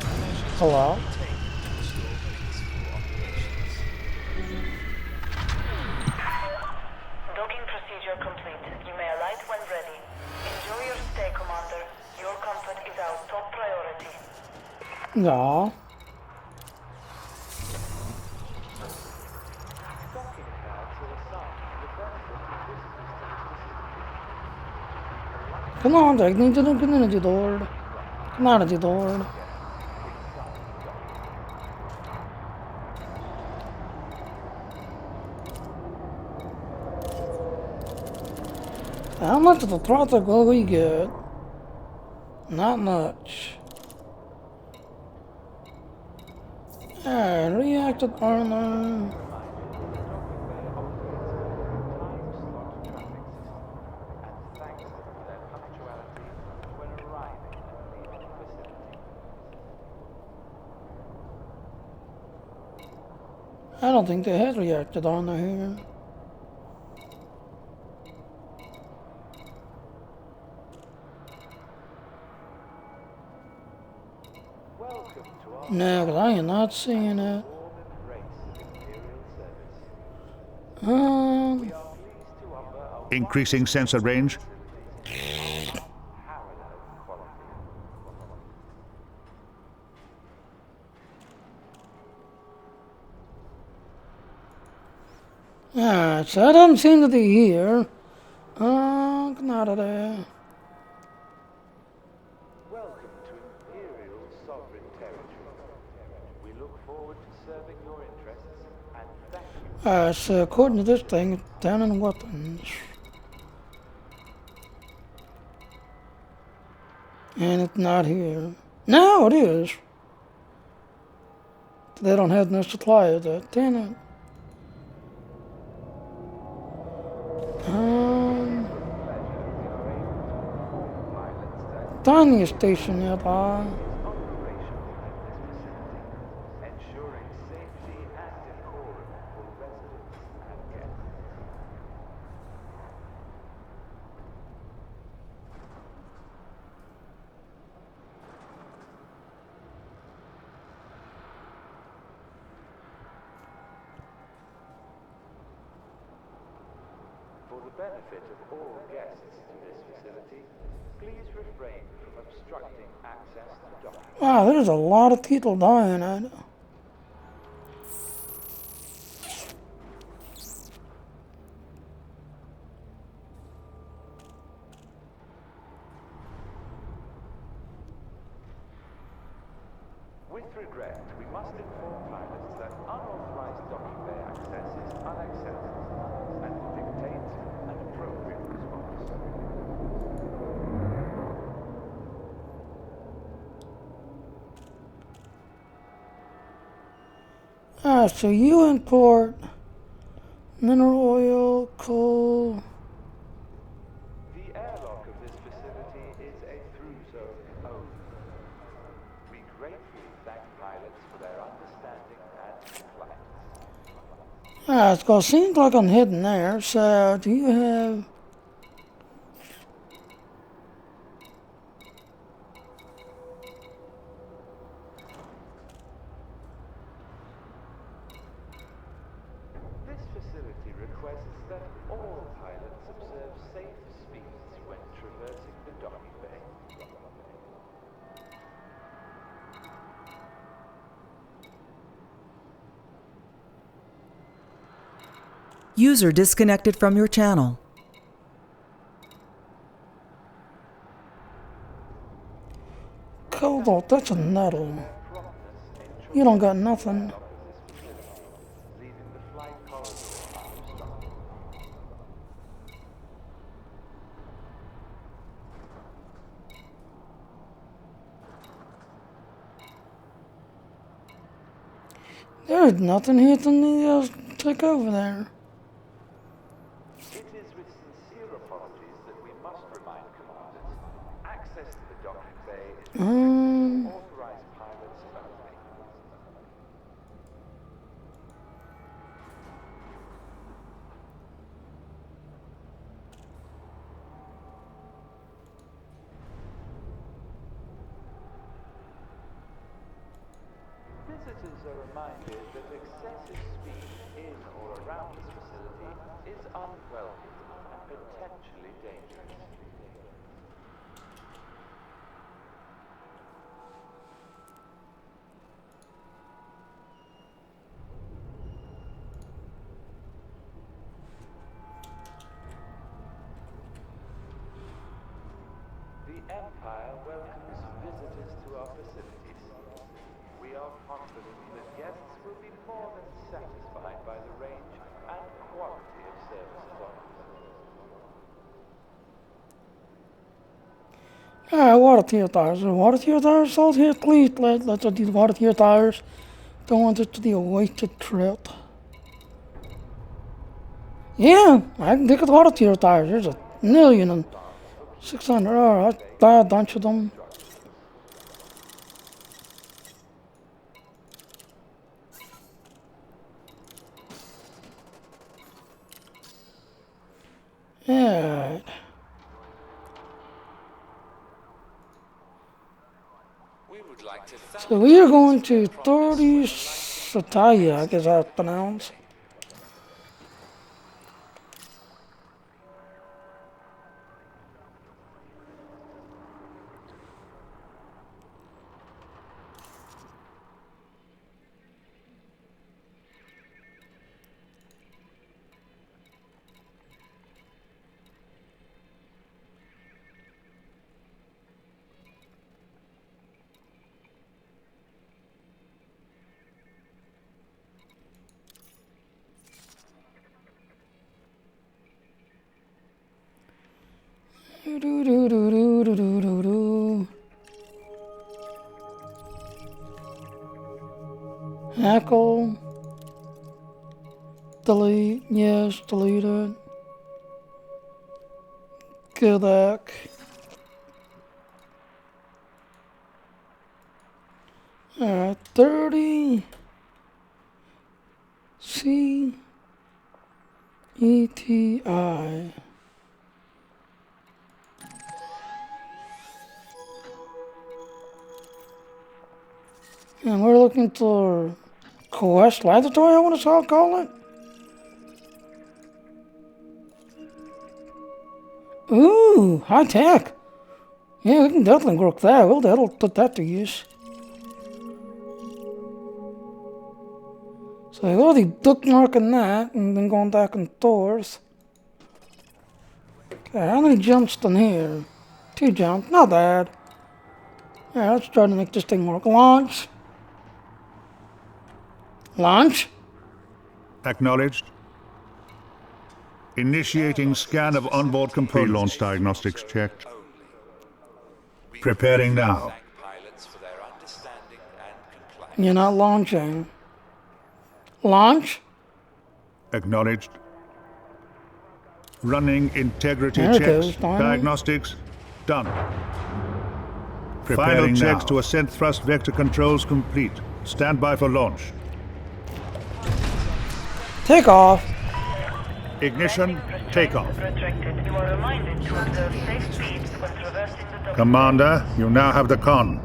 and measures Hello? will be taken to restore peaceful operations. Docking procedure complete. You may alight when ready. Enjoy your stay, Commander. Your comfort is our top priority. Yeah. Come on, Jack. Need to look in the door. Come out of the door. How much of the throttle will we get? Not much. Reactive Armour. I don't think they had reacted armor here. No, 'cause I am not seeing it. Increasing sensor range. Alright, so I don't seem to be here. Come out of there. Welcome to Imperial Sovereign Territory. We look forward to serving your interests and thank you. Alright, so according to this thing, it's down in weapons. And it's not here. No, it is. They don't have no supply of that. Damn it. Tiny station nearby. Ensuring safety and decorum for residents and guests. For the benefit of all guests to this facility, please refrain from obstructing access to documents. Wow, there's a lot of people dying. I know. With regret, we must inform pilots that unauthorized docking bay access is unacceptable and dictates an appropriate response. Alright, so you import mineral oil, coal. The airlock of this facility is a through zone only. We gratefully thank pilots for their understanding and compliance. Alright, so it seems like I'm heading there. So, do you have... This facility requests that all pilots observe safe speeds when traversing the docking bay. User disconnected from your channel. Cobalt, that's a nettle. You don't got nothing. Leaving the flight corridor unobstructed. There's nothing here to take over there. It is with sincere apologies that we must remind commanders access to the docking bay is Visitors are reminded that excessive speed in or around this facility is unwelcome and potentially dangerous. The Empire welcomes visitors to our facilities. We are confident that guests will be more than satisfied by the range and quality of services offered. Water tier tires. Water tier tires, salt here, please. Let's do the water tier tires. Don't want it to be a wasted trip. Yeah, I can take the water tier tires. There's 1,600,000. Oh, I buy a bunch of them. Alright. So we are going to 30 Sataya, I guess that's pronounced. Hackle. Delete. Yes, delete it. Go back. Alright, 30 CETI. And we're looking for Quest Laboratory, I want to call it. Ooh, high tech. Yeah, we can definitely work that. That'll put that to use. So I already bookmarking that and then going back and forth. Okay, how many jumps in here? 2 jumps, not bad. Yeah, let's try to make this thing work. Launch. Launch. Acknowledged. Initiating scan of onboard components. Pre-launch diagnostics checked. Preparing now. You're not launching. Launch. Acknowledged. Running integrity There it checks. goes, finally. Diagnostics done. Final checks to ascent thrust vector controls complete. Stand by for launch. Take off. Ignition, takeoff. Restricted. You are reminded to observe safe speeds when traversing the dock. Commander, you now have the con.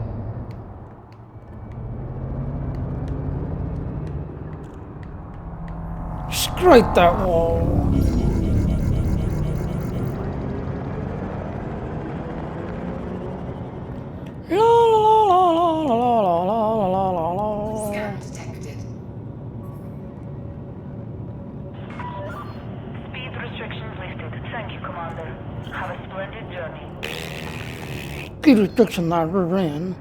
Straight that wall. La la la la la la la la la. Scan detected. Speed restrictions lifted. Thank you, Commander. Have a splendid journey. Speed restriction not in.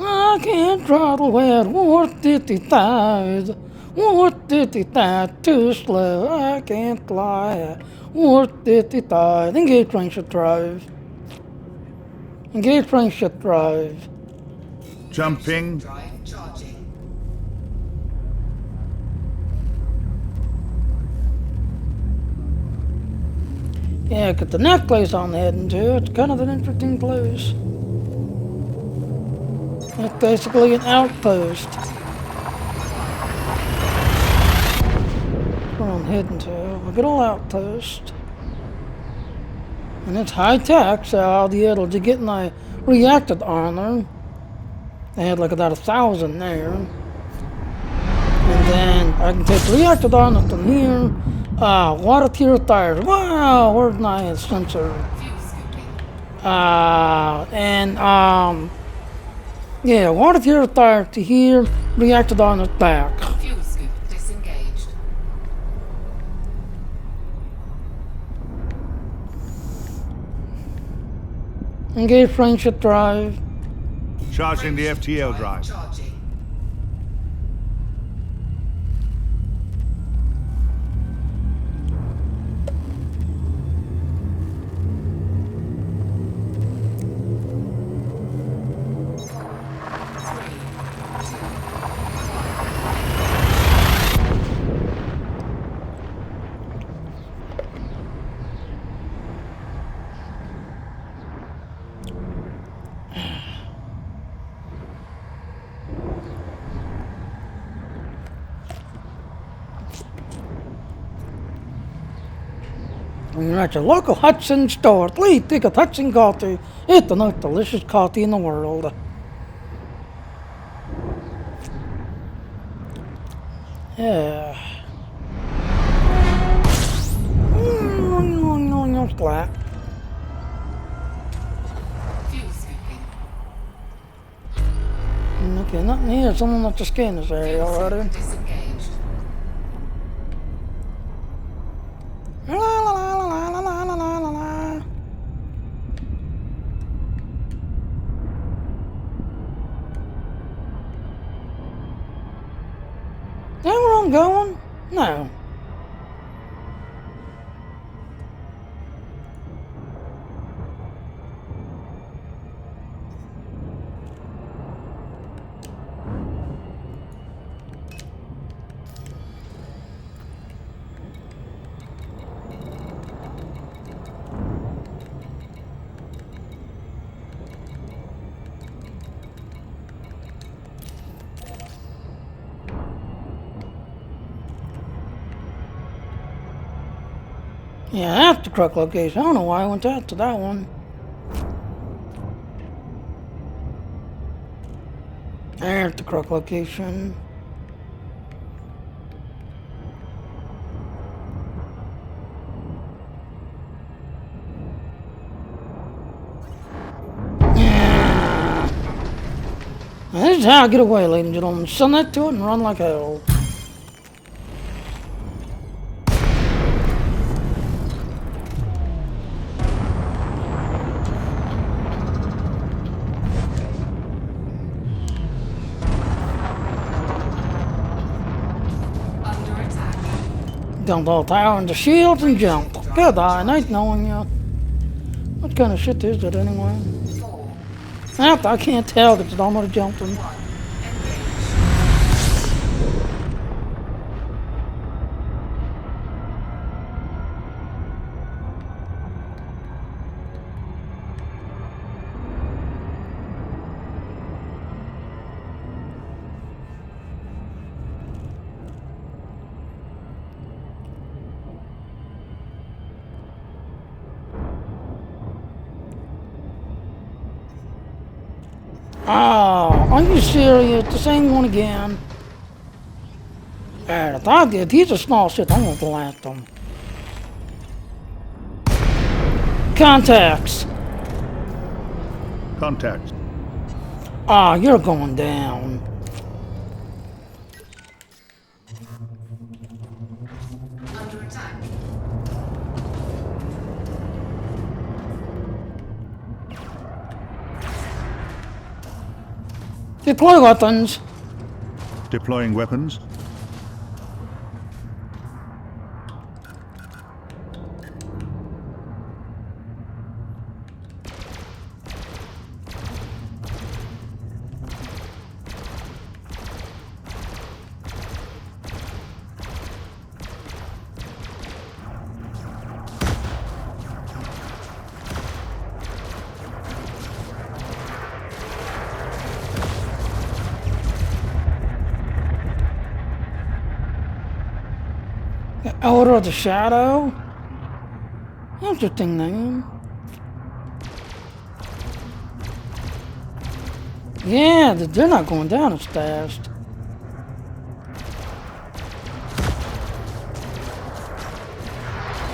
I can't throttle at 155. 155 too slow. I can't fly at 155. Engage plane should drive. Engage plane should drive. Jumping. Drive charging. Yeah, got the necklace on the head and too. It's kind of an interesting place. It's basically an outpost. Where I'm heading to. A good old outpost. And it's high tech, so I'll be able to get my reactive armor. They had like about 1,000 there. And then I can take reactor down from here. Water tier tires. Wow, where's my sensor? Yeah, water tier tire to here. Reactor down is back. Fuel scoop disengaged. Engage friendship drive. Charging the FTL drive. Charging. When you're at your local Hudson store, please take a Hudson coffee. It's the most delicious coffee in the world. Yeah. Flat. Fuel scooping. Okay, nothing here. Someone left the scan this area already. Disengaged. La la la la la la la la la la. That where I'm going? No. Yeah, that's the truck location. I don't know why I went out to that one. There's the truck location. Yeah. Now, this is how I get away, ladies and gentlemen. Send that to it and run like hell. Dumped all tower into shields and jumped. Good eye, nice knowing you. What kind of shit is it anyway? I can't tell because I'm gonna jump them. Oh, are you serious? The same one again? I thought he's a small shit. I'm gonna blast him. Contacts. Contact. Ah, you're going down. Under attack. Deploy weapons. Deploying weapons. Order of the Shadow? Interesting name. Yeah, they're not going down as fast.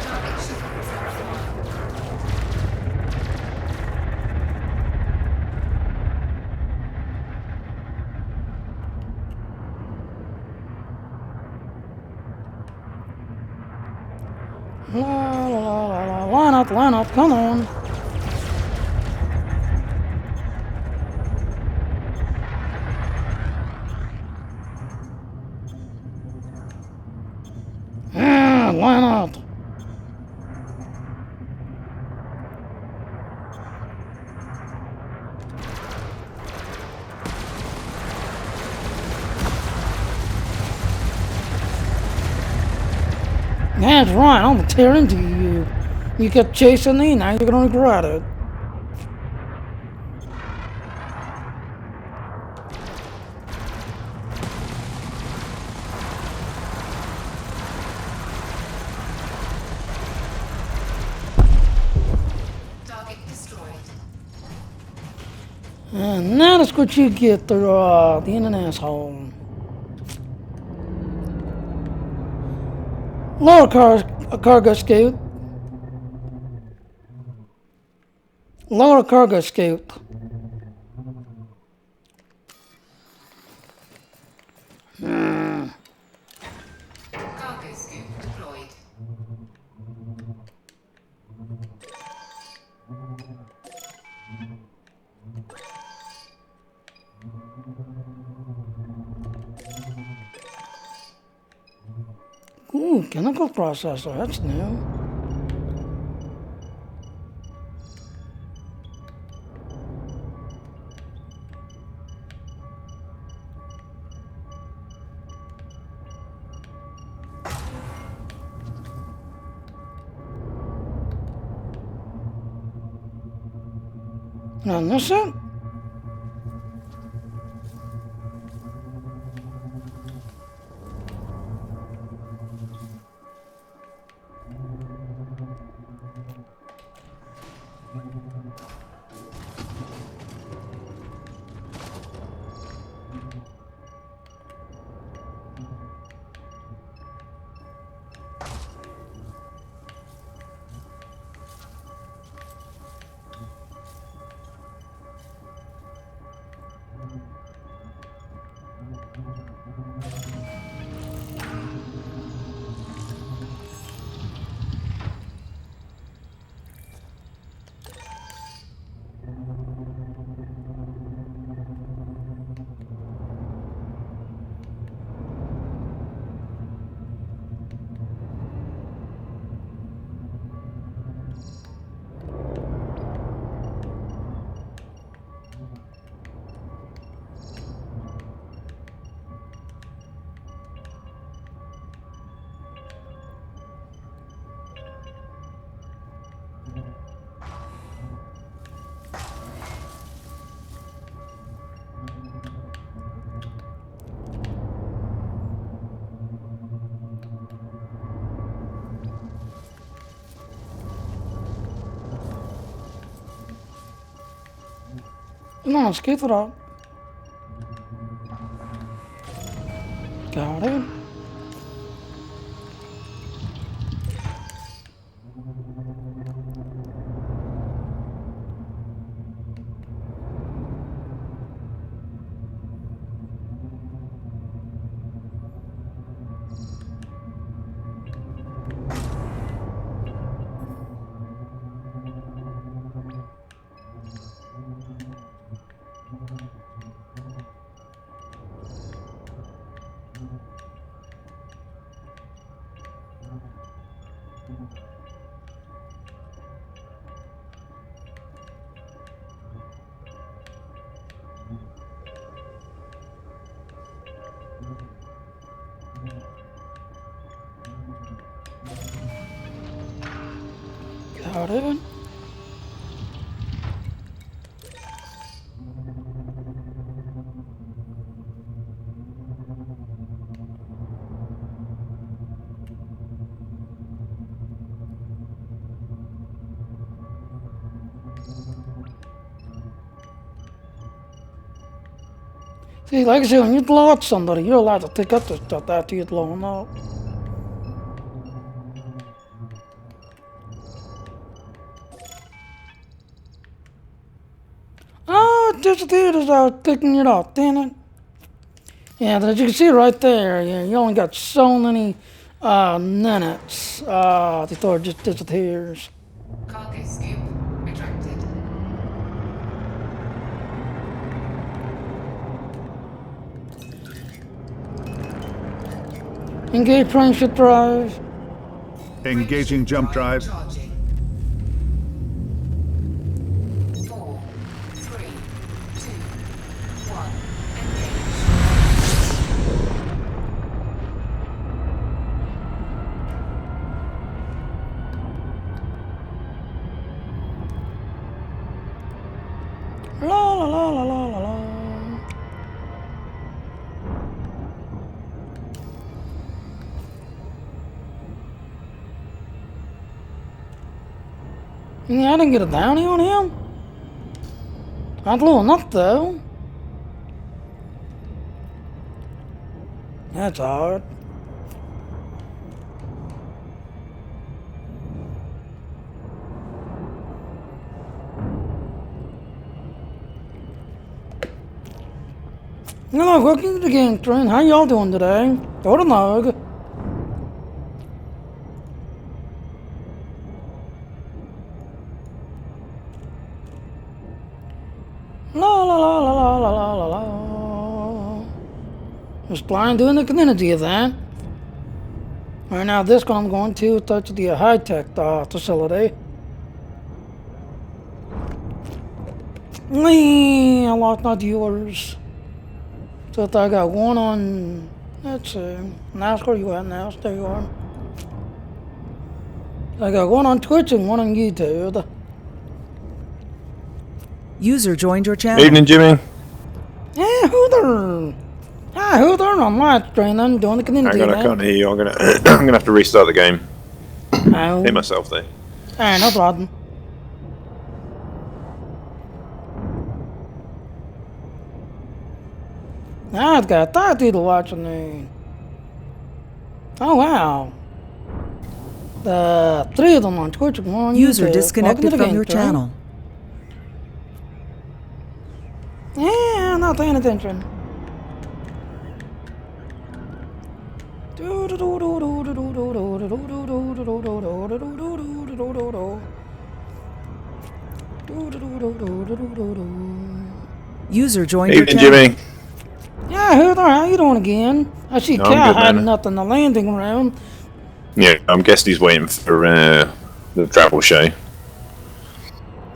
Target ship La la la la la. Line up, come on. Yeah, line up. That's right, I'm gonna tear into you. You kept chasing me, now you're gonna regret it. target destroyed. And that's what you get for being an asshole. Lower cargo scoop. Lower cargo scoop. Cargo scoop deployed. Ooh, chemical processor, that's new. And this it? No, let's keep it up. Got it. Got it. See, like I said, when you launch somebody, you're allowed to pick up the stuff after you're blown up. Oh, it disappeared as I was picking it up, damn it. Yeah, but as you can see right there, yeah, you only got so many minutes before it just disappears. Cargo scoop retracted. Engage friendship drive. Engaging jump drive. Charging. 4, 3, 2, 1. Engage. La la la la la la la. Yeah, I didn't get a bounty on him. I blew him up though. That's odd. Hello, welcome to the game train. How y'all doing today? Don't know. La la la la la la la la. Just flying doing the community event. Right now, this one I'm going to touch the high-tech facility. Whee! I lost my viewers. So I got one on, let's see, Mouse, where you at now? There you are. I got one on Twitch and one on YouTube. User joined your channel. Evening, Jimmy. Yeah, who there? Hi, who there? I'm live streaming, doing the community Hang on, I event. can't hear you. I'm gonna I'm gonna have to restart the game. Oh. Hear myself there. Alright, no problem. I've got 30 people watching me. Oh wow. The 3 of them on Twitch and 1 on User YouTube. disconnected Welcome to the from your game train. channel. Yeah, I'm not paying attention. User joined your Evening, channel. Jimmy. Yeah, who there? How you doing again? I see No, I'm Cat good, hiding man. up in the landing room. Yeah, I'm guessing he's waiting for the travel show.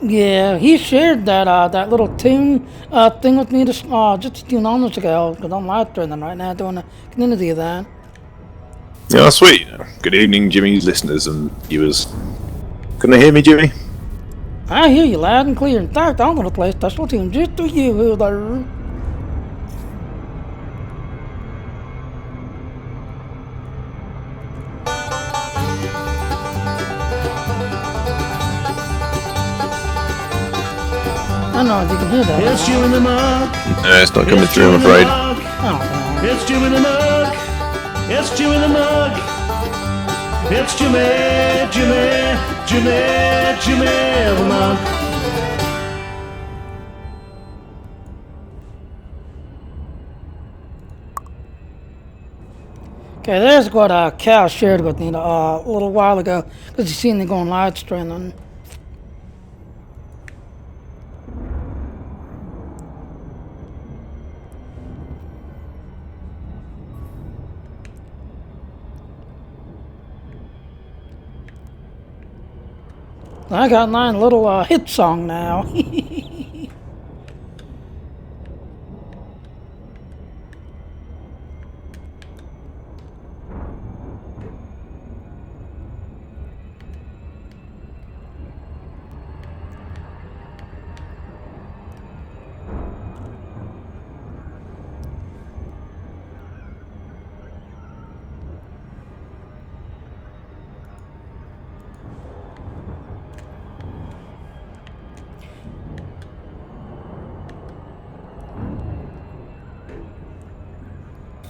Yeah, he shared that that little tune thing with me just a few moments ago because I'm live streaming right now doing a community event. Yeah, sweet. Good evening, Jimmy's listeners and viewers. Can they hear me, Jimmy? I hear you loud and clear. In fact, I'm going to play a special tune just to you, who there. I don't know if you can hear that. It's you in the mug. No, it's not coming It's through, you I'm in the afraid. mug. Oh, It's you in the mug. It's you in the mug. It's Jimmy, Jimmy, Jimmy, Jimmy the mug. okay, there's what Cal shared with me a little while ago because you seen me going live streaming. I got my little hit song now.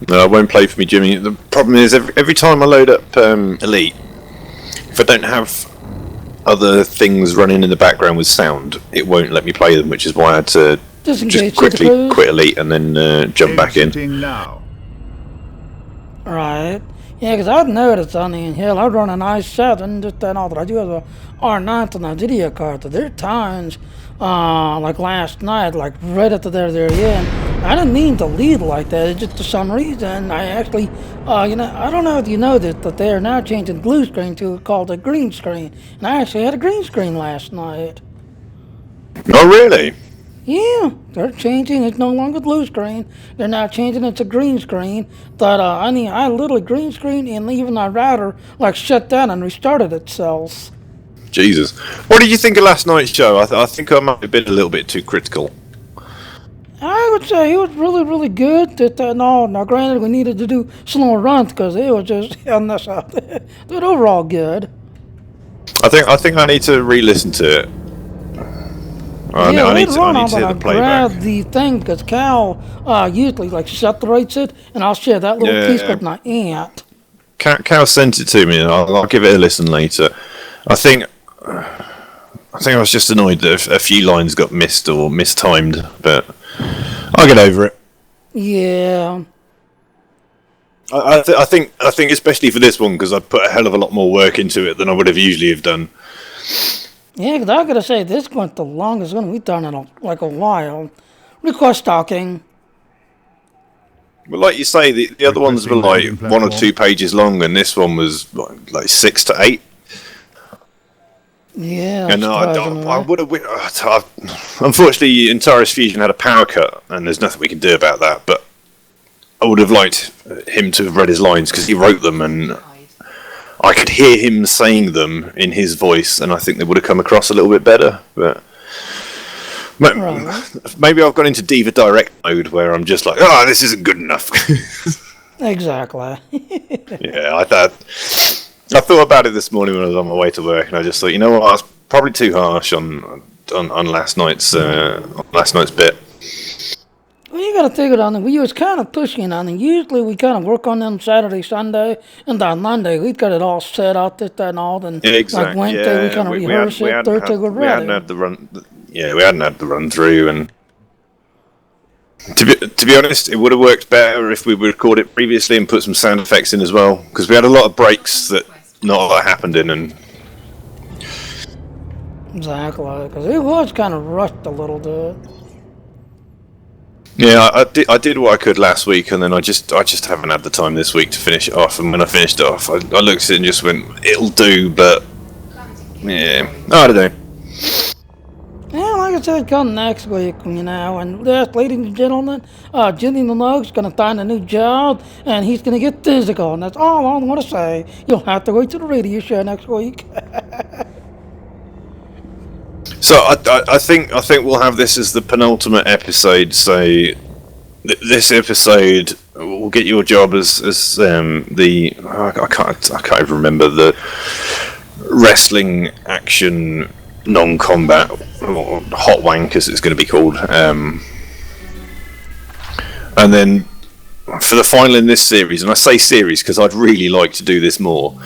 No, it won't play for me, Jimmy. The problem is every time I load up Elite, if I don't have other things running in the background with sound, it won't let me play them, which is why I had to just quickly quit Elite and then jump back in. Now. Right. Yeah, because I've noticed on the hill, I run an i7, just that all that I do have a R9 on that video card. So there are times, like last night, like right at the very end, I didn't mean to lead like that. It's just for some reason, I actually, I don't know if you know this, but they are now changing blue screen to called a green screen. And I actually had a green screen last night. Oh, really? Yeah, they're changing. It's no longer blue screen. They're now changing it to green screen. But I literally green screen, and even my router like shut down and restarted itself. Jesus, what did you think of last night's show? I think I might have been a little bit too critical. I would say it was really, really good. Now, granted, we needed to do some more runs because it was just unnecessary. But overall, good. I think I need to re-listen to it. I need to hit the playback. Grab the thing because Cal usually like separates it, and I'll share that little piece with my aunt. Cal sent it to me, and I'll give it a listen later. I think I was just annoyed that a few lines got missed or mistimed, but I'll get over it. Yeah. I think especially for this one, because I put a hell of a lot more work into it than I would have usually have done. Yeah, because I gotta say, this went the longest one we've done in a while. Request stalking. Well, like you say, the other ones were like 1 or 2 pages long, and this one was like 6 to 8. Yeah, and I would have. Unfortunately, Antares Fusion had a power cut, and there's nothing we can do about that. But I would have liked him to have read his lines because he wrote them, and I could hear him saying them in his voice, and I think they would have come across a little bit better. But maybe I've gone into Diva Direct mode where I'm just like, this isn't good enough. Exactly. Yeah, I thought about it this morning when I was on my way to work, and I just thought, you know what, I was probably too harsh on last night's bit. Well, you gotta take it on. We was kind of pushing on it. Usually we kind of work on them Saturday, Sunday, and on Monday we got it all set out, this, that, and all. And exactly. Like Wednesday we kind of rehearse it. Thursday we're ready. We hadn't had the run. Yeah, we hadn't had the run through, and to be honest, it would have worked better if we recorded it previously and put some sound effects in as well, because we had a lot of breaks that not a lot happened in, and exactly, because it was kind of rushed a little bit. Yeah, I did what I could last week, and then I just haven't had the time this week to finish it off. And when I finished it off, I looked at it and just went, "It'll do," but yeah, I don't know. Yeah, like I said, come next week, and yes, ladies and gentlemen, Jimmy Minogue's gonna find a new job, and he's gonna get physical, and that's all I want to say. You'll have to wait till the radio show next week. So I think we'll have this as the penultimate episode. So this episode will get your job as I can't even remember the wrestling action non-combat or hot wank as it's going to be called. And then for the final in this series, and I say series because I'd really like to do this more,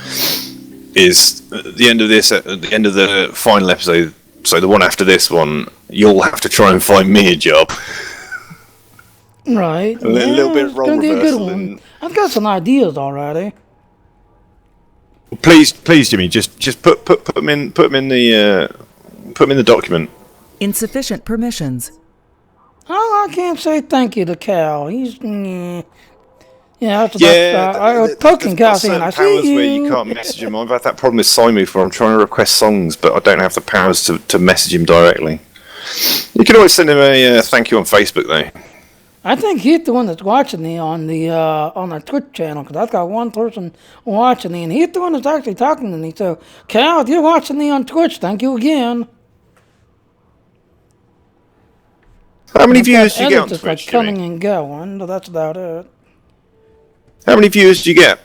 is at the end of the final episode. So the one after this one, you'll have to try and find me a job. Right. A little bit of role reversal. I've got some ideas already. Please, Jimmy, just put them in the document. Insufficient permissions. Oh, I can't say thank you to Cal. He's I was poking Cal saying, "I see you." Where you can't message him. I've had that problem with Simon where I'm trying to request songs, but I don't have the powers to message him directly. You can always send him a thank you on Facebook, though. I think he's the one that's watching me on the Twitch channel, because I've got one person watching me, and he's the one that's actually talking to me. So, Cal, if you're watching me on Twitch, thank you again. How many viewers do you get on Twitch? Twitch, Like coming and going, but that's about it. How many viewers do you get?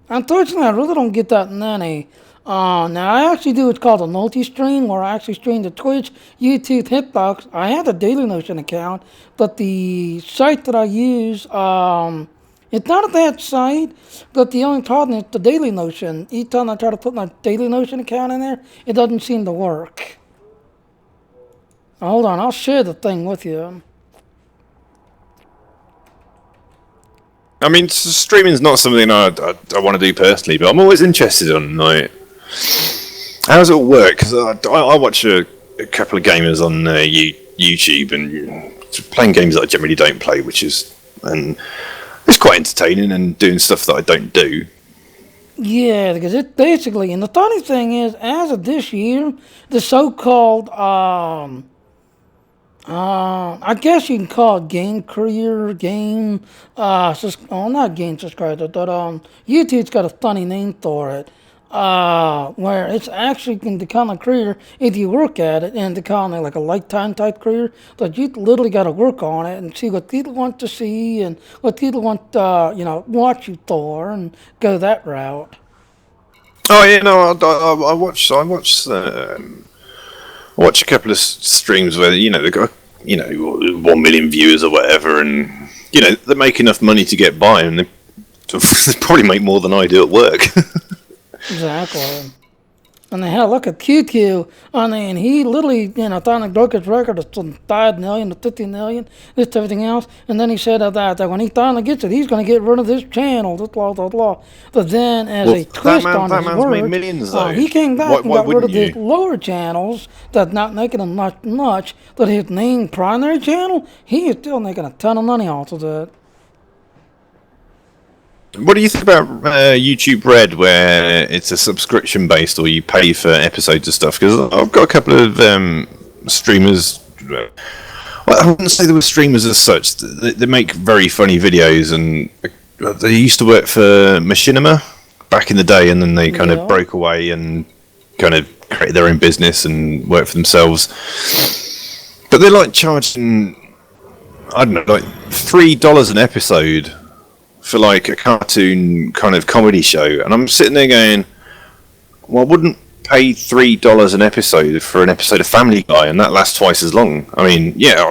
Unfortunately, I really don't get that many. Now I actually do what's called a multi-stream, where I actually stream to Twitch, YouTube, Hitbox. I have a Daily Notion account, but the site that I use, it's not a bad site, but the only problem is the Daily Notion. Each time I try to put my Daily Notion account in there, it doesn't seem to work. Now, hold on, I'll share the thing with you. I mean, streaming's not something I want to do personally, but I'm always interested in, like, how does it work? Because I watch a couple of gamers on YouTube and playing games that I generally don't play, and it's quite entertaining and doing stuff that I don't do. Yeah, because it basically, and the funny thing is, as of this year, the so-called, I guess you can call it game career, not game subscriber, but YouTube's got a funny name for it, where it's actually can become a career if you work at it, and become like a lifetime type career, but you literally got to work on it and see what people want to see and what people want, watch you for, and go that route. Oh yeah, no, I watch a couple of streams where they've got 1 million viewers or whatever, and they make enough money to get by, and they probably make more than I do at work. Exactly. And the hell, look at QQ. I mean, he literally, finally broke his record of 5 million to 50 million, this everything else. And then he said that when he finally gets it, he's going to get rid of this channel, blah, blah, blah. But then, as a twist on his made words, millions, though. he came back and got rid of you? his lower channels that's not making him much, but his main primary channel, he is still making a ton of money off of it. What do you think about YouTube Red, where it's a subscription based, or you pay for episodes of stuff? Because I've got a couple of streamers. Well, I wouldn't say they were streamers as such. They make very funny videos, and they used to work for Machinima back in the day, and then they kind of broke away and kind of created their own business and worked for themselves. But they're like charging, I don't know, like $3 an episode for like a cartoon kind of comedy show, and I'm sitting there going, well, I wouldn't pay $3 an episode for an episode of Family Guy, and that lasts twice as long. I mean, yeah,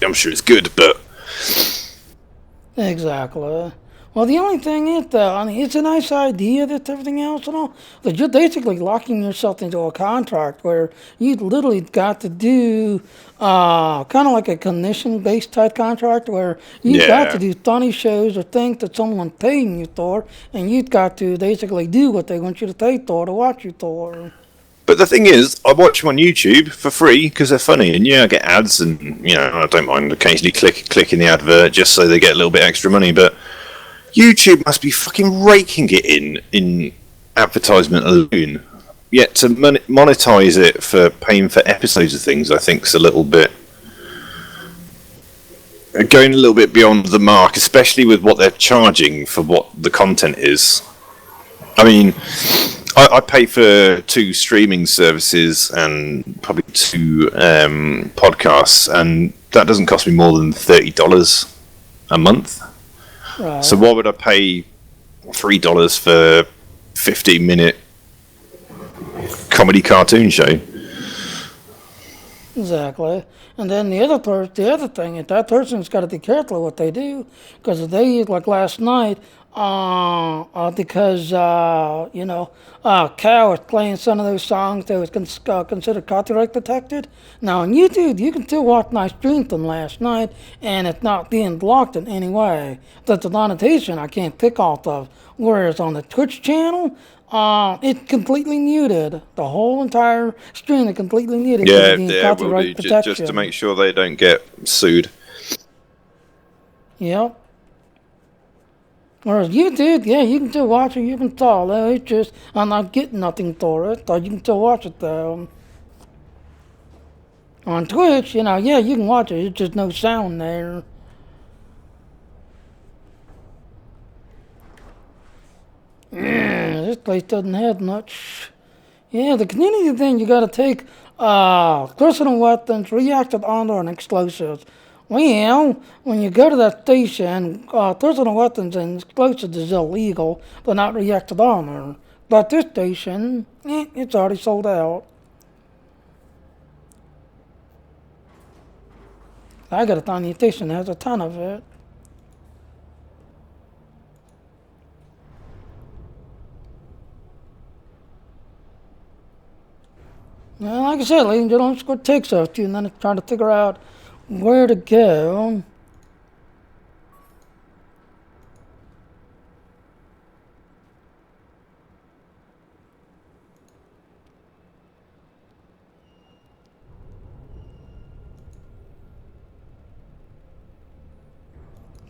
I'm sure it's good, but exactly. Well, the only thing is, it's a nice idea that everything else and all, but you're basically locking yourself into a contract where you literally got to do kind of like a commission-based type contract where you got to do funny shows or things that someone's paying you for, and you've got to basically do what they want you to pay for to watch you for. But the thing is, I watch them on YouTube for free because they're funny, and I get ads, and I don't mind occasionally clicking the advert just so they get a little bit extra money, but YouTube must be fucking raking it in advertisement alone. Yet to monetize it for paying for episodes of things, I think is a little bit going a little bit beyond the mark, especially with what they're charging for what the content is. I mean, I pay for 2 streaming services and probably 2 podcasts, and that doesn't cost me more than $30 a month. Right. So why would I pay $3 for 15-minute comedy cartoon show? Exactly. And then the other thing is that person's got to be careful of what they do, because if they, like last night, because Cal was playing some of those songs that was considered copyright protected. Now on YouTube, you can still watch my stream from last night, and it's not being blocked in any way. That's a annotation I can't pick off of. Whereas on the Twitch channel, it's completely muted. The whole entire stream is completely muted. Copyright protection. Just to make sure they don't get sued. Yep. Whereas YouTube, you can still watch it, you can follow it, it's just, I'm not getting nothing for it, so you can still watch it though. On Twitch, you can watch it, it's just no sound there. This place doesn't have much. Yeah, the community thing, you gotta take, personal weapons, reactive armor, and explosives. Well, when you go to that station, personal weapons and explosives is illegal, but not reactive armor. But this station, it's already sold out. I got a tiny station that has a ton of it. Well, like I said, ladies and gentlemen, it's what it takes us to, and then trying to figure out where to go.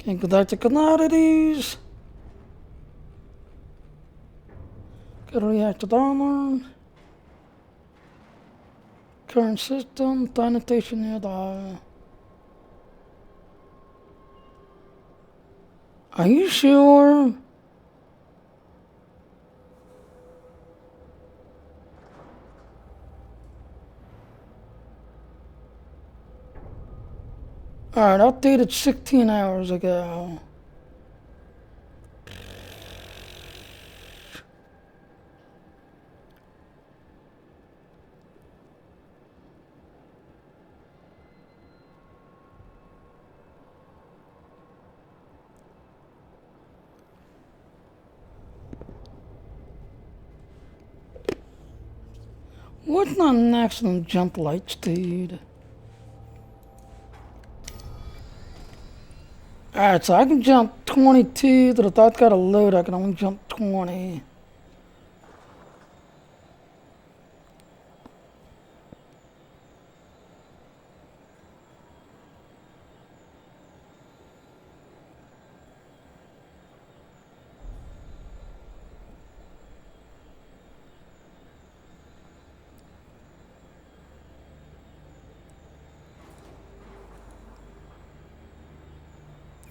Okay, go back to commodities. Got a reactive armor. Current system, sanitation nearby. Are you sure? Alright, updated 16 hours ago. What's my maximum jump light speed? Alright, so I can jump 22, but if I've got a load, I can only jump 20.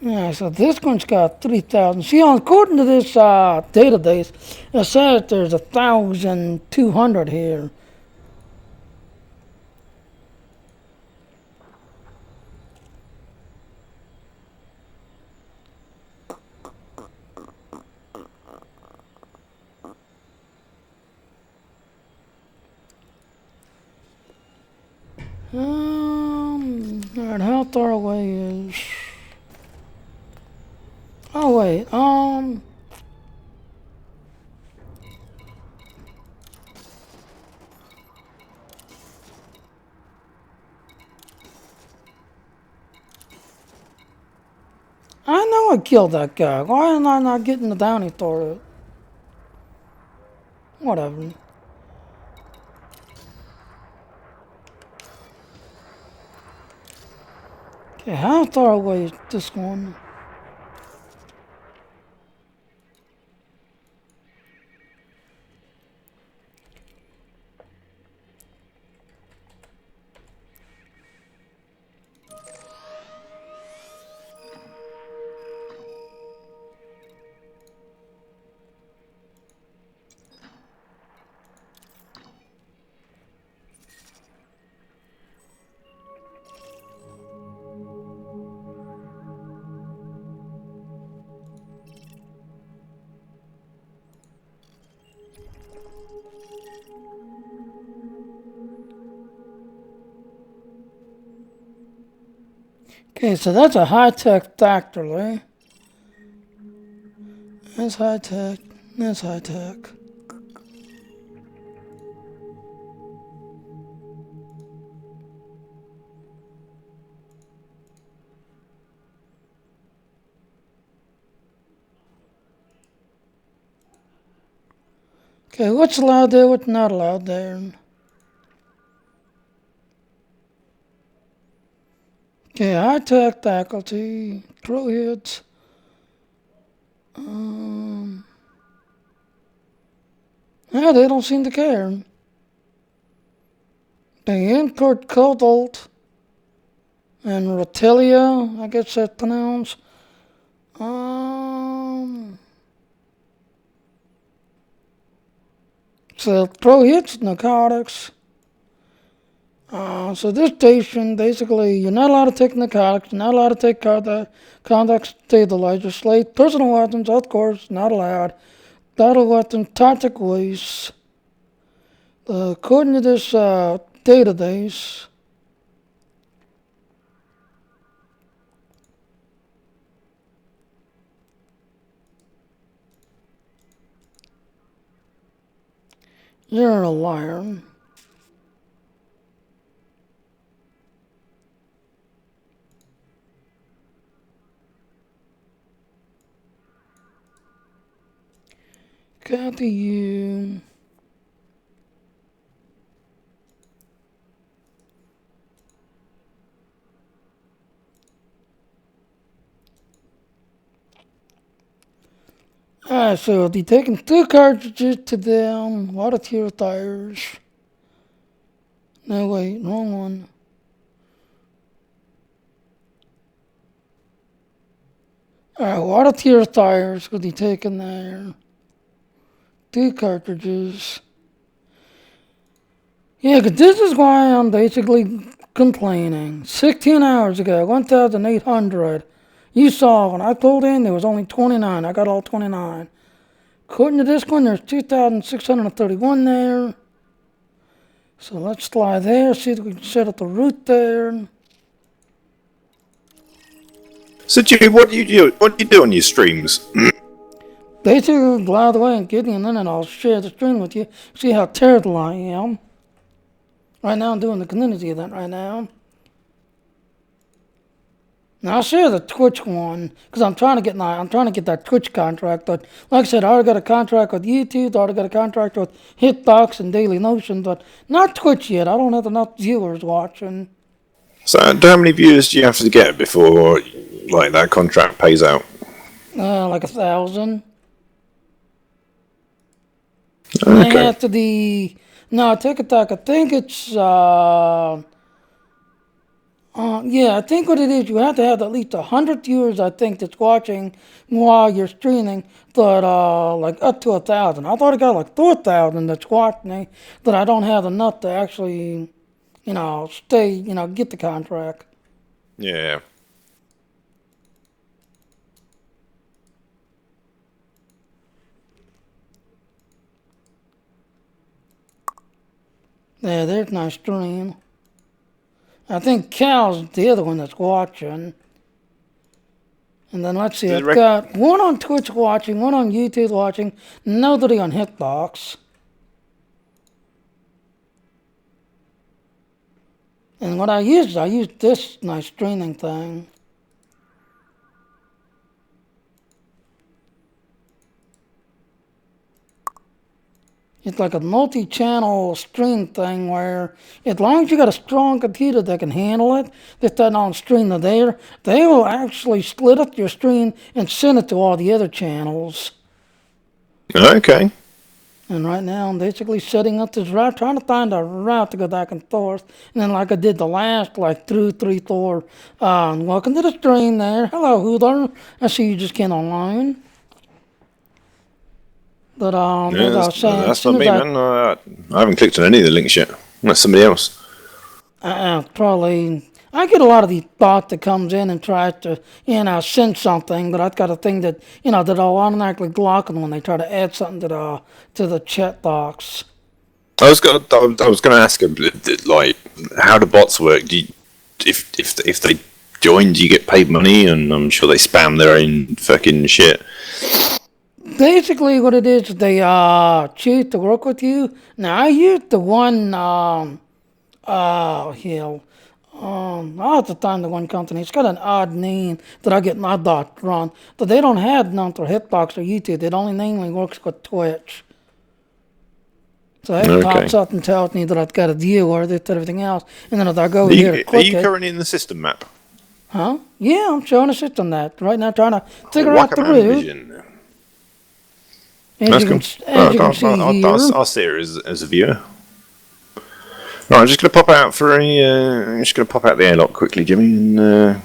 Yeah, so this one's got 3,000. See, according to this database, it says there's 1,200 here. Alright, how far away is... Oh wait, I know I killed that guy. Why am I not getting the bounty for it? Whatever. Okay, how far away is this one? Okay, so that's a high-tech factory. That's high-tech. That's high-tech. Okay, what's allowed there, what's not allowed there? Okay, high-tech faculty, pro hits. Yeah, they don't seem to care. The import cobalt and Retilia, I guess that's pronounced. So pro hits, narcotics. So this station, basically, you're not allowed to take narcotics, you're not allowed to take conduct stabilizers, slate, personal items, of course, not allowed. battle weapon tactic waste. According to this database, you're a liar. Got to you. Alright, so we'll be taking 2 cartridges to them. Water purifiers. No, wait, wrong one. Alright, water purifiers will be taken there. 2 cartridges. Yeah, 'cause this is why I'm basically complaining. 16 hours ago, 1,800. You saw when I pulled in, there was only 29. I got all 29. According to this one, there's 2,631 there. So let's fly there, see if we can set up the route there. So, Jimmy, what do you do? What do you do on your streams? Basically, glide away and get in, and then I'll share the screen with you. See how terrible I am. Right now, I'm doing the community event right now. Now I'll share the Twitch one because I'm trying to get that Twitch contract. But like I said, I already got a contract with YouTube. I already got a contract with Hitbox and Daily Notion, but not Twitch yet. I don't have enough viewers watching. So, how many viewers do you have to get before, like, that contract pays out? Like 1,000. Okay. They have to be Tick Attack. I think it's yeah, I think what it is, you have to have at least 100 viewers, I think, that's watching while you're streaming, but like up to 1,000. I thought I got like 4,000 that's watching, but I don't have enough to actually, stay, get the contract. Yeah. Yeah, there's my stream. I think Cal's the other one that's watching. And then let's see, I've got one on Twitch watching, one on YouTube watching, nobody on Hitbox. And what I used this nice streaming thing. It's like a multi-channel stream thing where as long as you got a strong computer that can handle it, that on stream to there, they will actually split up your stream and send it to all the other channels. Okay. And right now I'm basically setting up this route, trying to find a route to go back and forth. And then like I did the last, like through 3-4, welcome to the stream there. Hello, Hooter. I see you just came online. But Yeah, that's not me, man. I haven't clicked on any of the links yet. That's somebody else. Probably. I get a lot of these bots that comes in and tries to, send something, but I've got a thing that, that I'll automatically block them when they try to add something to the chat box. I was going to ask him, like, how do bots work? If they join, do you get paid money? And I'm sure they spam their own fucking shit. Basically, what it is, they choose to work with you. Now, I used the one, I'll have to find the one company. It's got an odd name that I get my bot run, but they don't have none for Hitbox or YouTube. It only mainly works with Twitch. So it pops up and tells me that I've got a deal or this, everything else, and then if I go here to click Are you currently in the system map? Huh? Yeah, I'm showing a system that right now, trying to figure out the route. That's cool. I'll see her as a viewer. Right, I'm just going to pop out the airlock quickly, Jimmy, and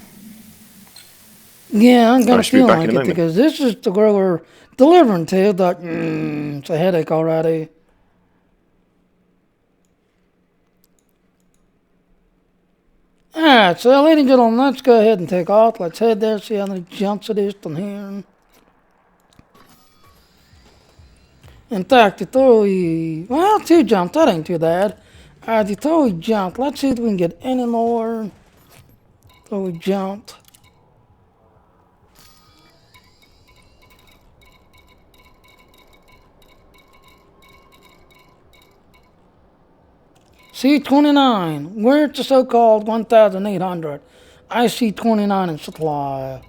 yeah, I'm gonna feel like it because this is the girl we're delivering to. But it's a headache already. Alright, so ladies and gentlemen, let's go ahead and take off. Let's head there, see how many jumps it is from here. In fact, the totally, well, 2 jumped, that ain't too bad. The totally jumped. Let's see if we can get any more. Totally jumped. C-29, where's the so-called 1,800? I see 29 in supply.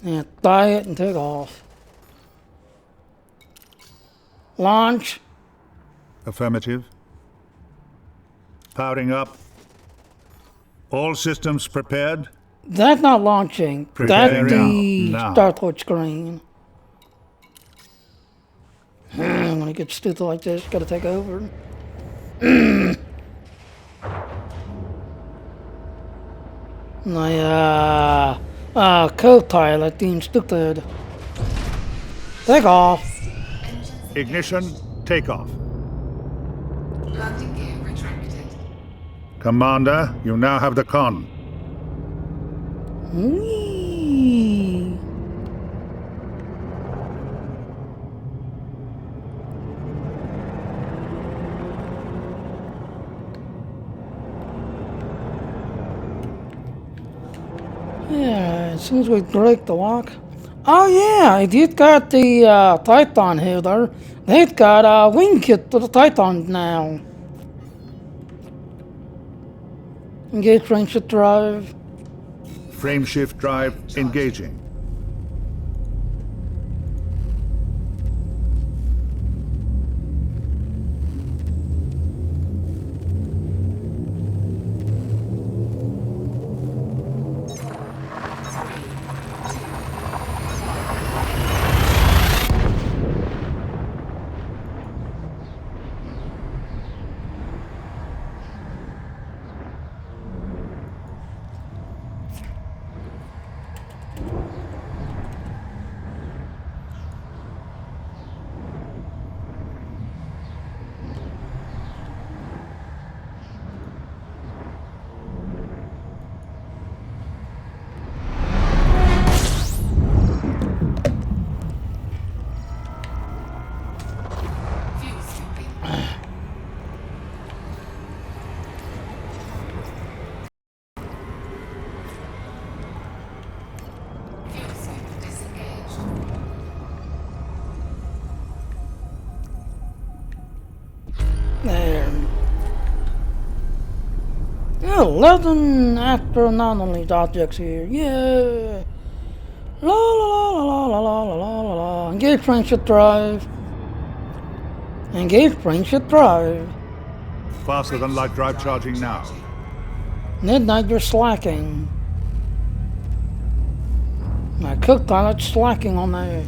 Yeah, buy it and take off. Launch. Affirmative. Powering up. All systems prepared. That's not launching. Preparing That's the now. starport screen. When it gets stupid like this, gotta take over. Co-pilot being stupid. Take off. Ignition. Takeoff. Landing gear retracted. Commander, you now have the con. Whee. Yeah, as soon as we break the lock. Oh yeah, they've got the Titan header. They've got a wing kit to the Titan now. Engage frameshift drive. Frameshift drive engaging. There. 11 astronomical objects here. Yeah. La la la la la la la la la la. Engage frameshift drive. Engage frameshift drive. Faster than light drive charging now. Midnight, you're slacking. My co-pilot's slacking on there.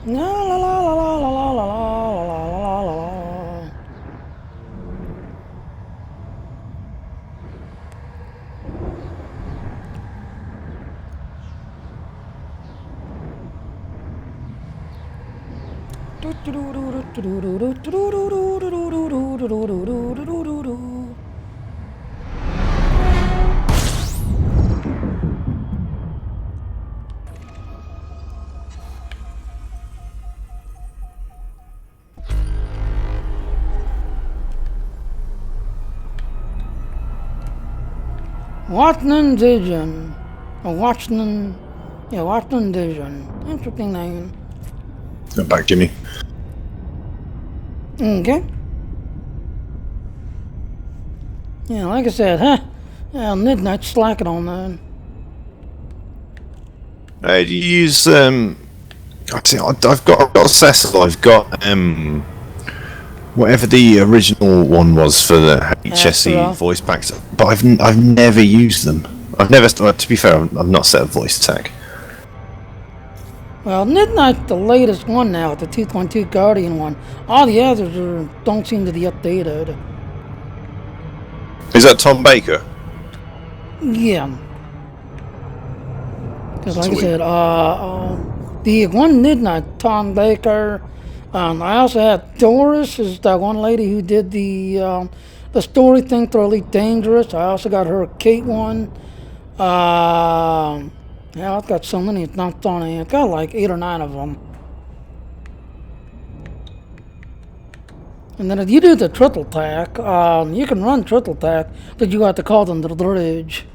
La la la la la la la la la la la la. Washington Vision. Washington Vision. Interesting name. Come back, Jimmy. Okay. Yeah, like I said, Midnight's slacking on that. Do you use I've got Cecil. I've got whatever the original one was for the HSE voice packs, but I've never used them. I've never. To be fair, I've not set a voice attack. Well, Midnight's the latest one now, the 2.2 Guardian one. All the others don't seem to be updated. Is that Tom Baker? Yeah. Because like I said, the one midnight Tom Baker. I also had Doris, is that one lady who did the story thing for Elite Dangerous. I also got her Kate one. Yeah, I've got so many. It's not funny. I've got like 8 or 9 of them. And then if you do the triple tack, you can run triple tack, but you have to call them to the bridge.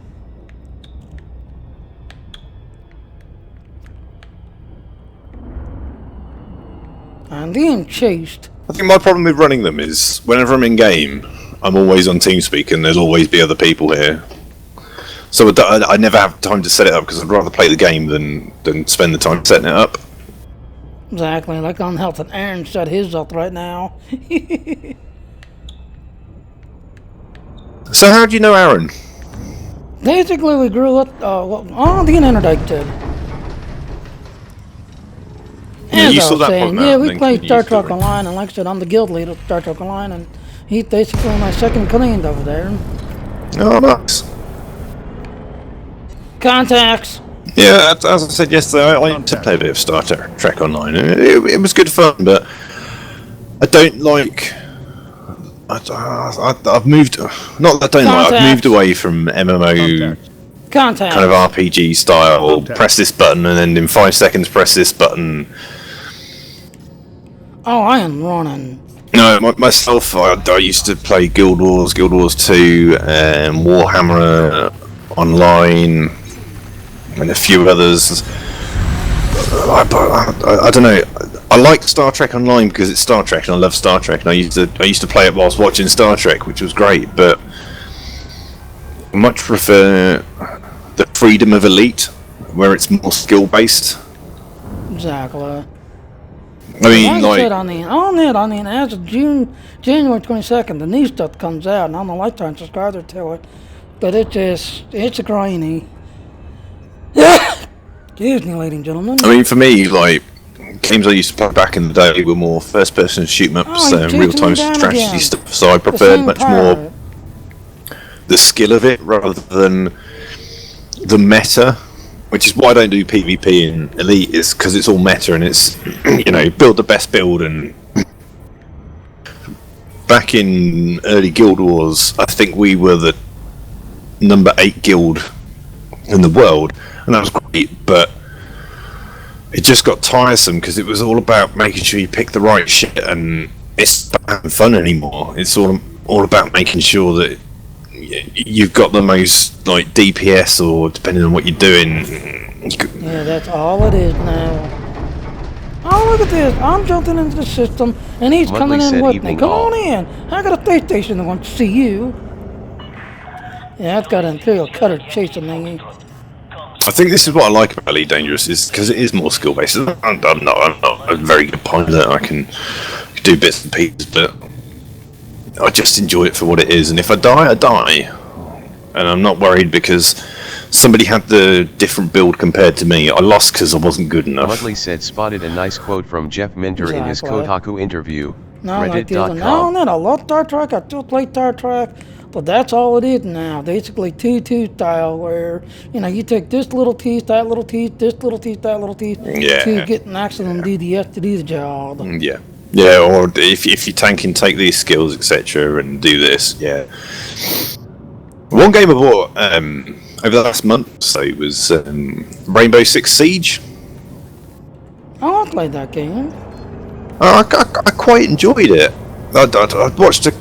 I'm being chased. I think my problem with running them is whenever I'm in game, I'm always on TeamSpeak and there'll always be other people here. So I never have time to set it up because I'd rather play the game than spend the time setting it up. Exactly, like on Health and Aaron set his up right now. So how do you know Aaron? Basically, we grew up on the internet did. As you I saw was that saying, part yeah, out, we then played Star continued Trek Online, and like I said, I'm the guild leader of Star Trek Online, and he's basically my second command over there. Oh, nice. Contacts. Yeah, as I said yesterday, I like to play a bit of Star Trek Online. It was good fun, but I don't like. I've moved. Not that I don't like. I've moved away from MMO Contact. kind of RPG style. Press this button, and then in 5 seconds, press this button. Oh, I am running. No, myself, I used to play Guild Wars 2, Warhammer Online, and a few others. I don't know. I like Star Trek Online because it's Star Trek, and I love Star Trek. And I used to play it whilst watching Star Trek, which was great. But I much prefer the freedom of Elite, where it's more skill based. Exactly. I mean, like I like, said, as of January 22nd, the new stuff comes out, and I'm a lifetime subscriber to it. But it's a grainy. Excuse me, ladies and gentlemen. I mean, for me, like, games I used to play back in the day were more first-person shoot-em-ups, real-time strategy stuff. So I preferred much more the skill of it rather than the meta. Which is why I don't do PvP in Elite, is because it's all meta and it's, build the best build. And back in early Guild Wars, I think we were the number 8 guild in the world, and that was great, but it just got tiresome because it was all about making sure you pick the right shit, and it's not having fun anymore. It's all about making sure that you've got the most like DPS, or depending on what you're doing. Yeah, that's all it is now. Oh, look at this! I'm jumping into the system, and he's coming in with me. Come on in! I got a space station that wants to see you. Yeah, I've got an Imperial cutter chasing me. I think this is what I like about Elite Dangerous, is because it is more skill based. I'm not a very good pilot. I can do bits and pieces, but I just enjoy it for what it is. And if I die, I die, and I'm not worried because somebody had the different build compared to me. I lost because I wasn't good enough. Mudley said spotted a nice quote from Jeff Minter in his Kotaku interview. No, like I love Star Trek. I still play Star Trek. But that's all it is now. Basically 2-2 style, where you take this little piece, that little piece, this little piece, that little piece, to get maximum DDS to do the job. Yeah, or if you tank and take these skills, etc., and do this. Yeah. One game I bought over the last month, so it was Rainbow Six Siege. Oh, I played that game. I quite enjoyed it. I watched to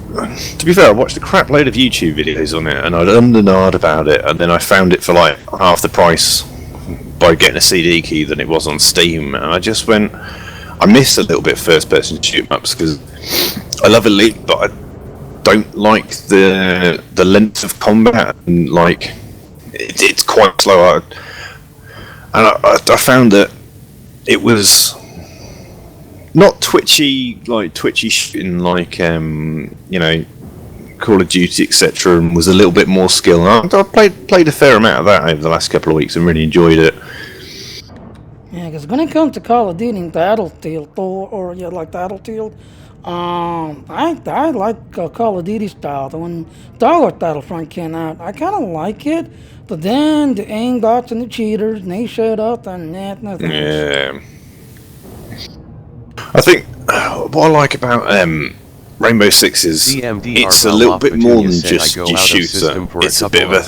be fair, I watched a crap load of YouTube videos on it, and I'd and about it, and then I found it for like half the price by getting a CD key than it was on Steam, and I just went, I miss a little bit first-person shoot-em-ups because I love Elite, but I don't like the length of combat, and like it's quite slow. And I found that it was not twitchy shooting like Call of Duty, etc., and was a little bit more skill. And I played a fair amount of that over the last couple of weeks and really enjoyed it. Yeah, because when it comes to Call of Duty, Battlefield, or Battlefield, I like Call of Duty style. The when Star Wars Battlefront came out, I kind of like it. But then the Aingots and the cheaters, and they showed up, and nothing. Yeah. I think what I like about Rainbow Six is it's a little bit more than just your shooter. It's a bit of a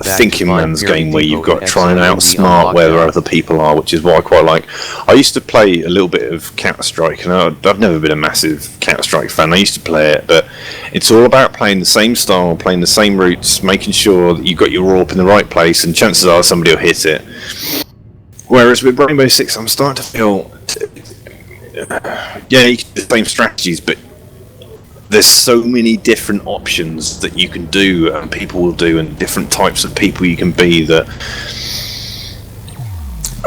thinking man's game where you've got to try and outsmart where other people are, which is what I quite like. I used to play a little bit of Counter-Strike, and I've never been a massive Counter-Strike fan. I used to play it, but it's all about playing the same style, playing the same routes, making sure that you've got your AWP in the right place, and chances are somebody will hit it. Whereas with Rainbow Six, I'm starting to feel, yeah, you can do the same strategies, but there's so many different options that you can do and people will do, and different types of people you can be, that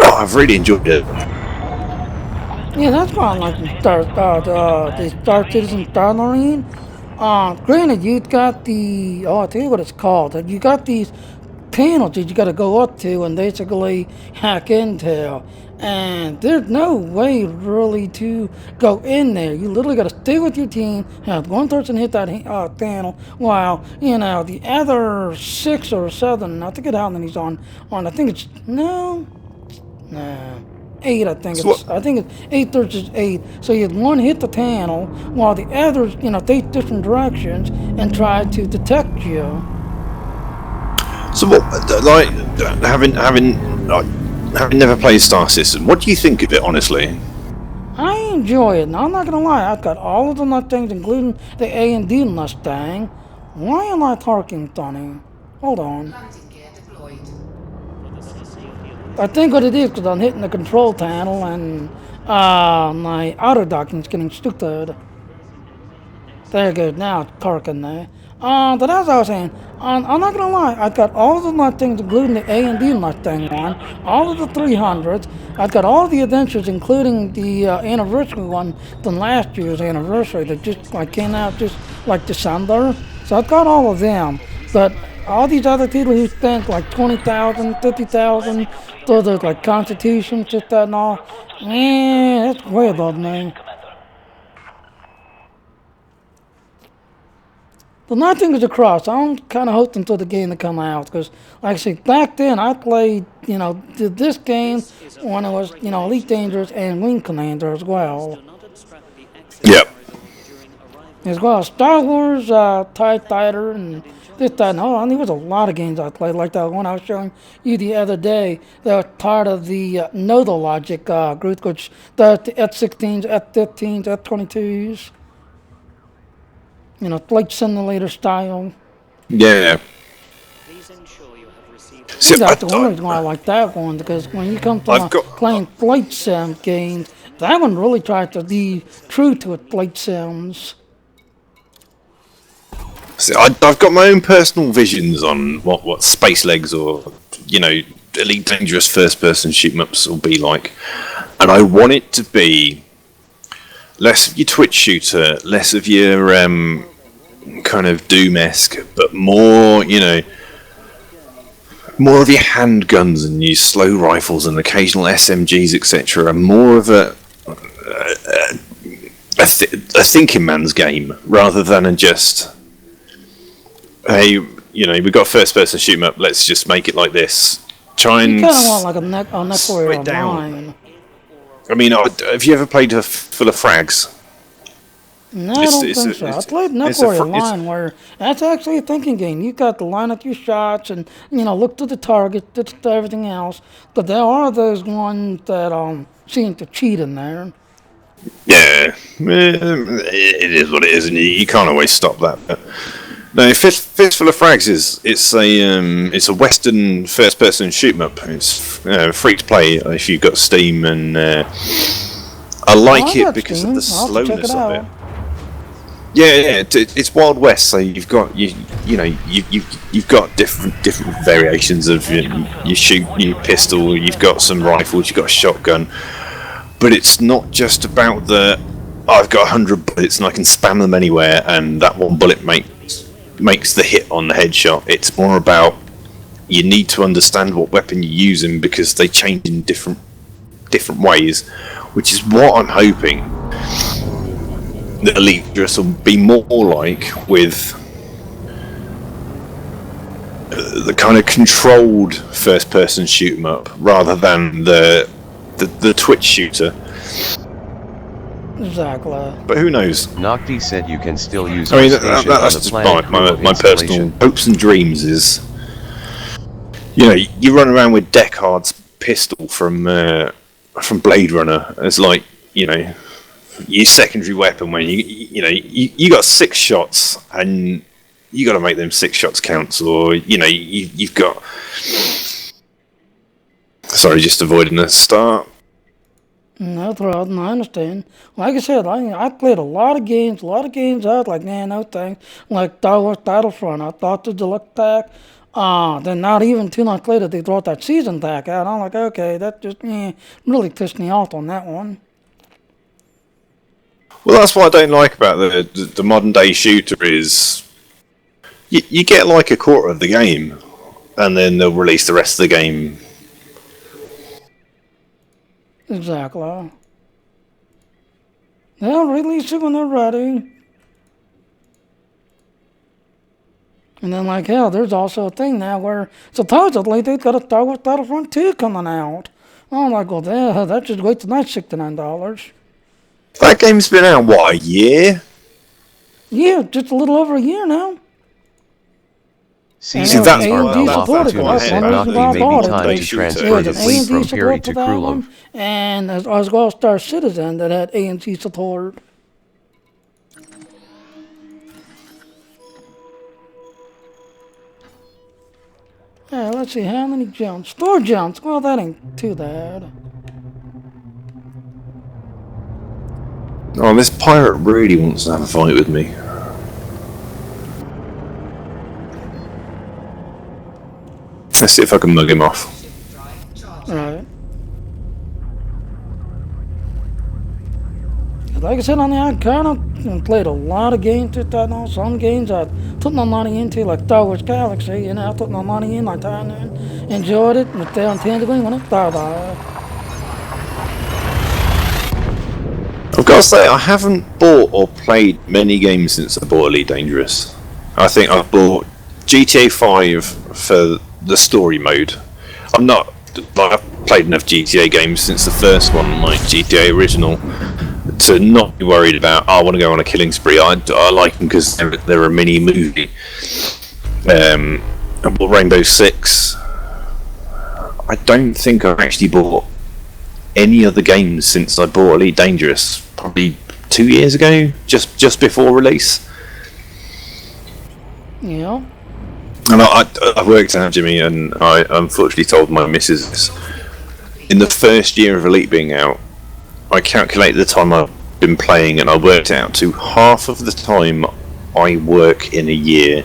I've really enjoyed it. Yeah, that's why I like the Star Citizen Star Marine. Granted, you've got the, I'll tell you what it's called. You got these panels that you got to go up to and basically hack into. And there's no way really to go in there. You literally got to stay with your team, have one person hit that panel, while, you know, the other 6 or 7, I forget how many's on, I think it's, no, 8, I think it's 8 versus 8. So you had one hit the panel, while the others, you know, face different directions and try to detect you. So what, like, having never played Star Citizen, what do you think of it, honestly? I enjoy it. Now, I'm not gonna lie, I've got all of the Mustangs, including the A&D Mustang. Why am I talking funny? Hold on. Landing gear deployed. I think what it is because I'm hitting the control panel and my auto docking's getting stupid. There it goes, now it's parking there. But as I was saying, I'm not gonna lie, I've got all the Mustangs, including the A&D Mustang one, all of the 300s. I've got all the adventures, including the anniversary one from last year's anniversary that just like came out just like December. So I've got all of them. But all these other people who spent like 20,000, 50,000 for those like Constitution, just that and all, that's way above me. But nothing is across. I'm kind of hoping for the game to come out because, like I said, back then I played, you know, this game when it was, you know, Elite Dangerous and Wing Commander as well. Yep. As well as Star Wars, TIE Fighter, and this, that, and all. I mean, there was a lot of games I played, like that one I was showing you the other day. That was part of the Nodal Logic group, which the F-16s, F-15s, F-22s. You know, flight simulator style. Yeah. See, that's the one reason why I like that one, because when you come to playing flight sim games, that one really tried to be true to its flight sims. See, I've got my own personal visions on what Space Legs or, you know, Elite Dangerous first-person shoot-em-ups will be like, and I want it to be less of your Twitch shooter, less of your kind of Doom-esque, but more, you know, more of your handguns and your slow rifles and occasional SMGs, etc. And more of a thinking man's game rather than just, hey, you know, we've got first-person shoot-em-up, let's just make it like this. Try and... You kind of want like a Netcore Online. I mean, have you ever played Full of Frags? No, I don't think so. I played Netcore Online, where that's actually a thinking game. You got to line up your shots and, you know, look to the target, to everything else. But there are those ones that seem to cheat in there. Yeah, it is what it is, and you can't always stop that. But no, Fistful of Frags it's a Western first-person shoot-em-up. It's free to play if you've got Steam, and I like it because of the slowness of it. Yeah, it's Wild West, so you've got you've got different variations of you shoot your pistol, you've got some rifles, you've got a shotgun, but it's not just about I've got 100 bullets and I can spam them anywhere, and that one bullet makes the hit on the headshot. It's more about you need to understand what weapon you're using because they change in different ways, which is what I'm hoping the Elite Dangerous will be more like with the kind of controlled first-person shoot 'em up rather than the Twitch shooter. Exactly. But who knows? Nocti said you can still use I mean, our station that's on the just planet my personal hopes and dreams is, you know, you run around with Deckard's pistol from Blade Runner as like, you know, your secondary weapon when you got 6 shots and you got to make them 6 shots count, or you know you've got. Sorry, just avoiding the start. That's right, and I understand. Like I said, I played a lot of games out, like no thing, like Star Wars Battlefront. I thought the deluxe pack. Then not even 2 nights later they brought that season pack out. I'm like, okay, that just really pissed me off on that one. Well, that's what I don't like about the modern day shooter is you get like a quarter of the game, and then they'll release the rest of the game. Exactly. They'll release it when they're ready. And then, like hell, there's also a thing now where supposedly they've got a Star Wars Battlefront 2 coming out. I'm like, well, that should wait till that's $69. That game's been out, what, a year? Yeah, just a little over a year now. See, And that's AMD supported it. That's one reason why I bought it. Time to transfer the fleet from Fury to Krulov. And as well as Star Citizen that had AMC support. Yeah, let's see, how many jumps? 4 jumps. Well, that ain't too bad. Oh, this pirate really wants to have a fight with me. Let's see if I can mug him off. Right. Like I said, I kind of played a lot of games with that now. Some games I put my money into, like Star Wars Galaxy, you know, I put my money in, like that, and enjoyed it, but they intended when it started. I've got to say, I haven't bought or played many games since I bought Elite Dangerous. I think I've bought GTA 5 for the story mode. I've played enough GTA games since the first one, like GTA Original, to not be worried about, I want to go on a killing spree. I like them because they're a mini movie. I bought Rainbow Six. I don't think I've actually bought any other games since I bought Elite Dangerous. Probably 2 years ago, just before release. Yeah. And I worked out, Jimmy, and I unfortunately told my missus this. In the first year of Elite being out, I calculated the time I've been playing, and I worked out to half of the time I work in a year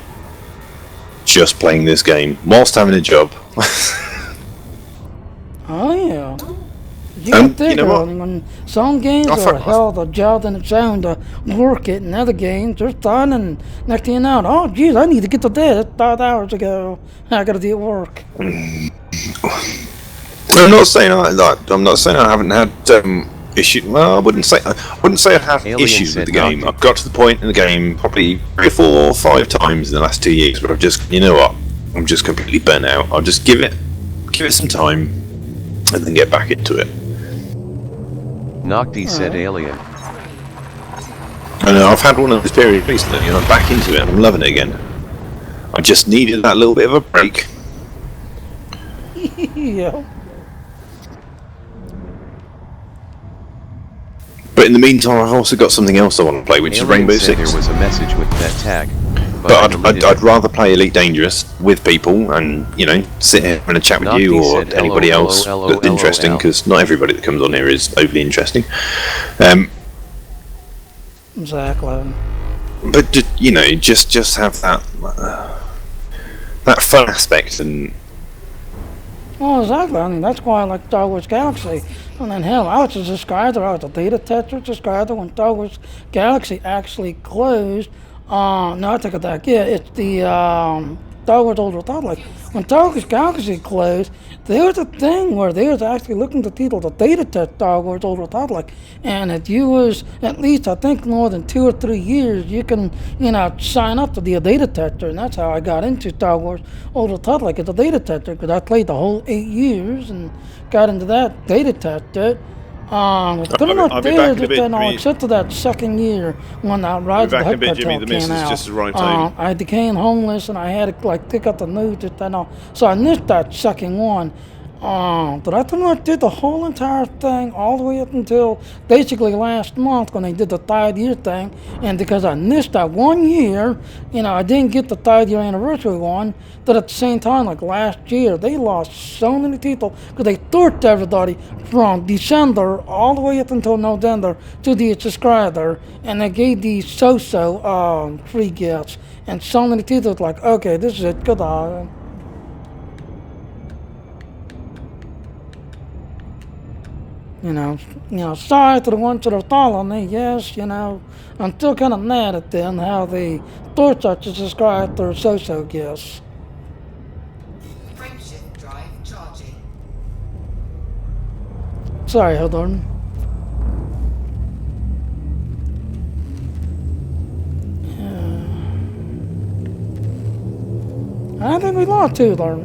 just playing this game, whilst having a job. Oh, yeah. You got think, you know what? When some games are a hell of a job in its own to work it, and other games they're done, and next thing you know, oh geez, I need to get to bed 5 hours ago. I gotta do work. I'm not saying I haven't had issues. Well, I wouldn't say I've had issues with the game. I've got to the point in the game probably 3, 4, or 5 times in the last 2 years where I've just, you know what, I'm just completely burnt out. I'll just give it some time and then get back into it. Nocti said Alien. I know, I've had one of those periods recently and I'm back into it and I'm loving it again. I just needed that little bit of a break. Yeah. But in the meantime, I've also got something else I want to play, which is Rainbow Six. There was a message with that tag. But I'd rather play Elite Dangerous with people and, you know, sit here and chat with you or anybody else that's interesting, because not everybody that comes on here is overly interesting. Exactly. But, you know, just have that fun aspect. And Well, exactly. I mean, that's why I like Star Wars Galaxy. And then hell, I was a subscriber. I was a beta tester subscriber when Star Wars Galaxy actually closed. No, I take it back. Yeah, it's the Star Star Wars Old Republic, when Star Wars Galaxy closed, there was a thing where they was actually looking to people to data test Star Wars Old Republic, and if you was at least, I think, more than 2 or 3 years, you can, sign up to be a data tester, and that's how I got into Star Wars Old Republic as a data tester, because I played the whole 8 years and got into that data tester. It's pretty much there just except for that second year when that Rise of the Head Cartel came out. I became homeless and I had to pick up the news just then. So I missed that second one. But I pretty much did the whole entire thing all the way up until basically last month when they did the 3rd year thing. And because I missed that 1 year, I didn't get the 3rd year anniversary one. But at the same time, like last year, they lost so many people because they torched everybody from December all the way up until November to the subscriber. And they gave these so-so free gifts. And so many people was like, okay, this is it, goodbye. Sorry to the ones that are following me, yes, I'm still kind of mad at them, how they torch us to subscribe to their so-so gifts. Frameshift drive charging. Sorry, hold on. I think we lost 2 there.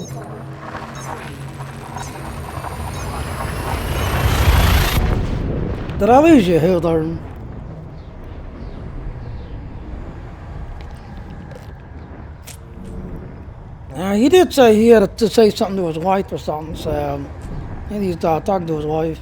Did I lose you, Hildern? He did say he had to say something to his wife or something, so maybe he's talking to his wife.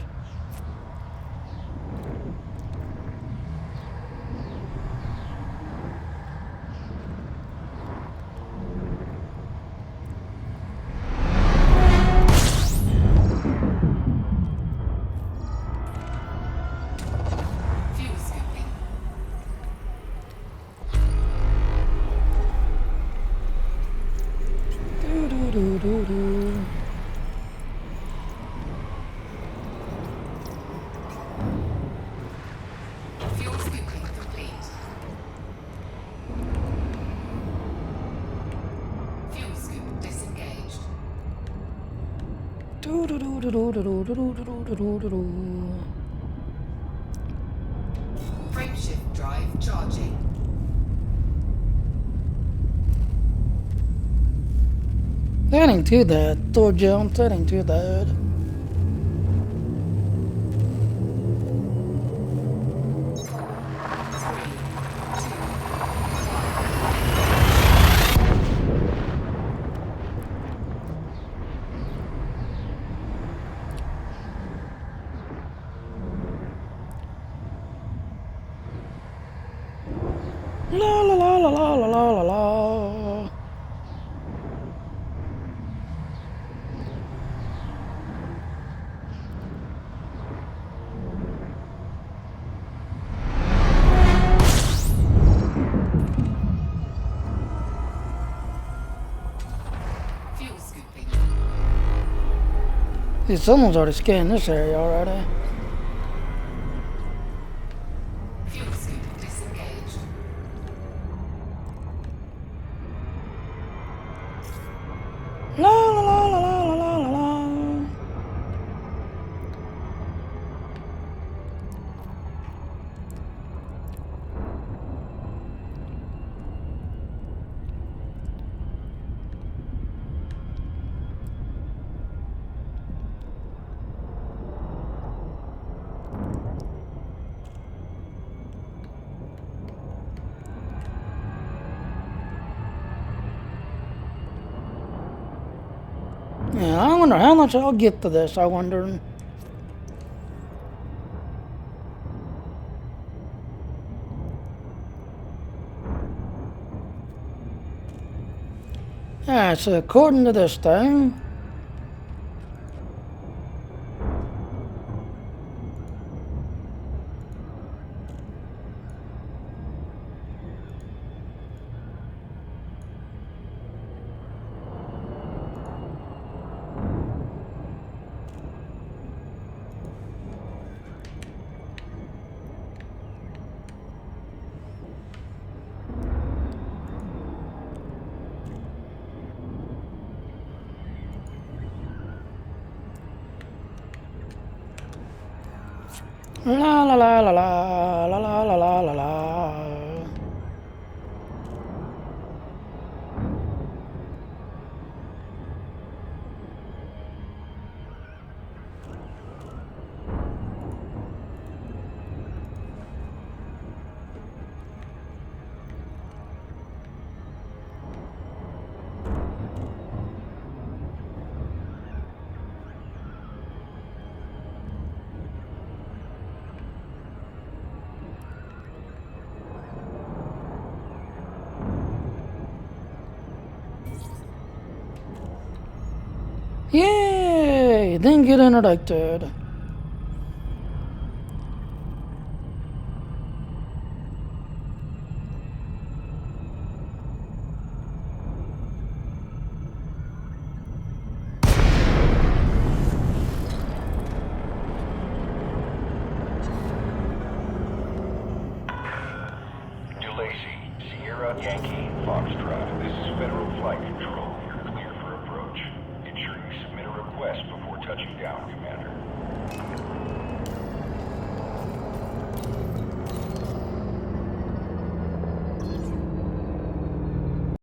Fuel scooping complete. Fuel scoop disengaged. Frameshift drive charging. That ain't too bad, Thor Jones, that ain't too bad. La la la la la la la la la. Fuel scooping. See, someone's already scanned this area already. Fuel scoop disengaged. La la la la la la la la la. Yeah, I wonder how much I'll get to this, I wonder. Alright, so according to this thing, La la la la la la la la la la la. Yay! Then get introduced. Sierra Yankee Foxtrot. This is Federal Flight Control. You're clear for approach. Ensure you submit a request before touching down, Commander.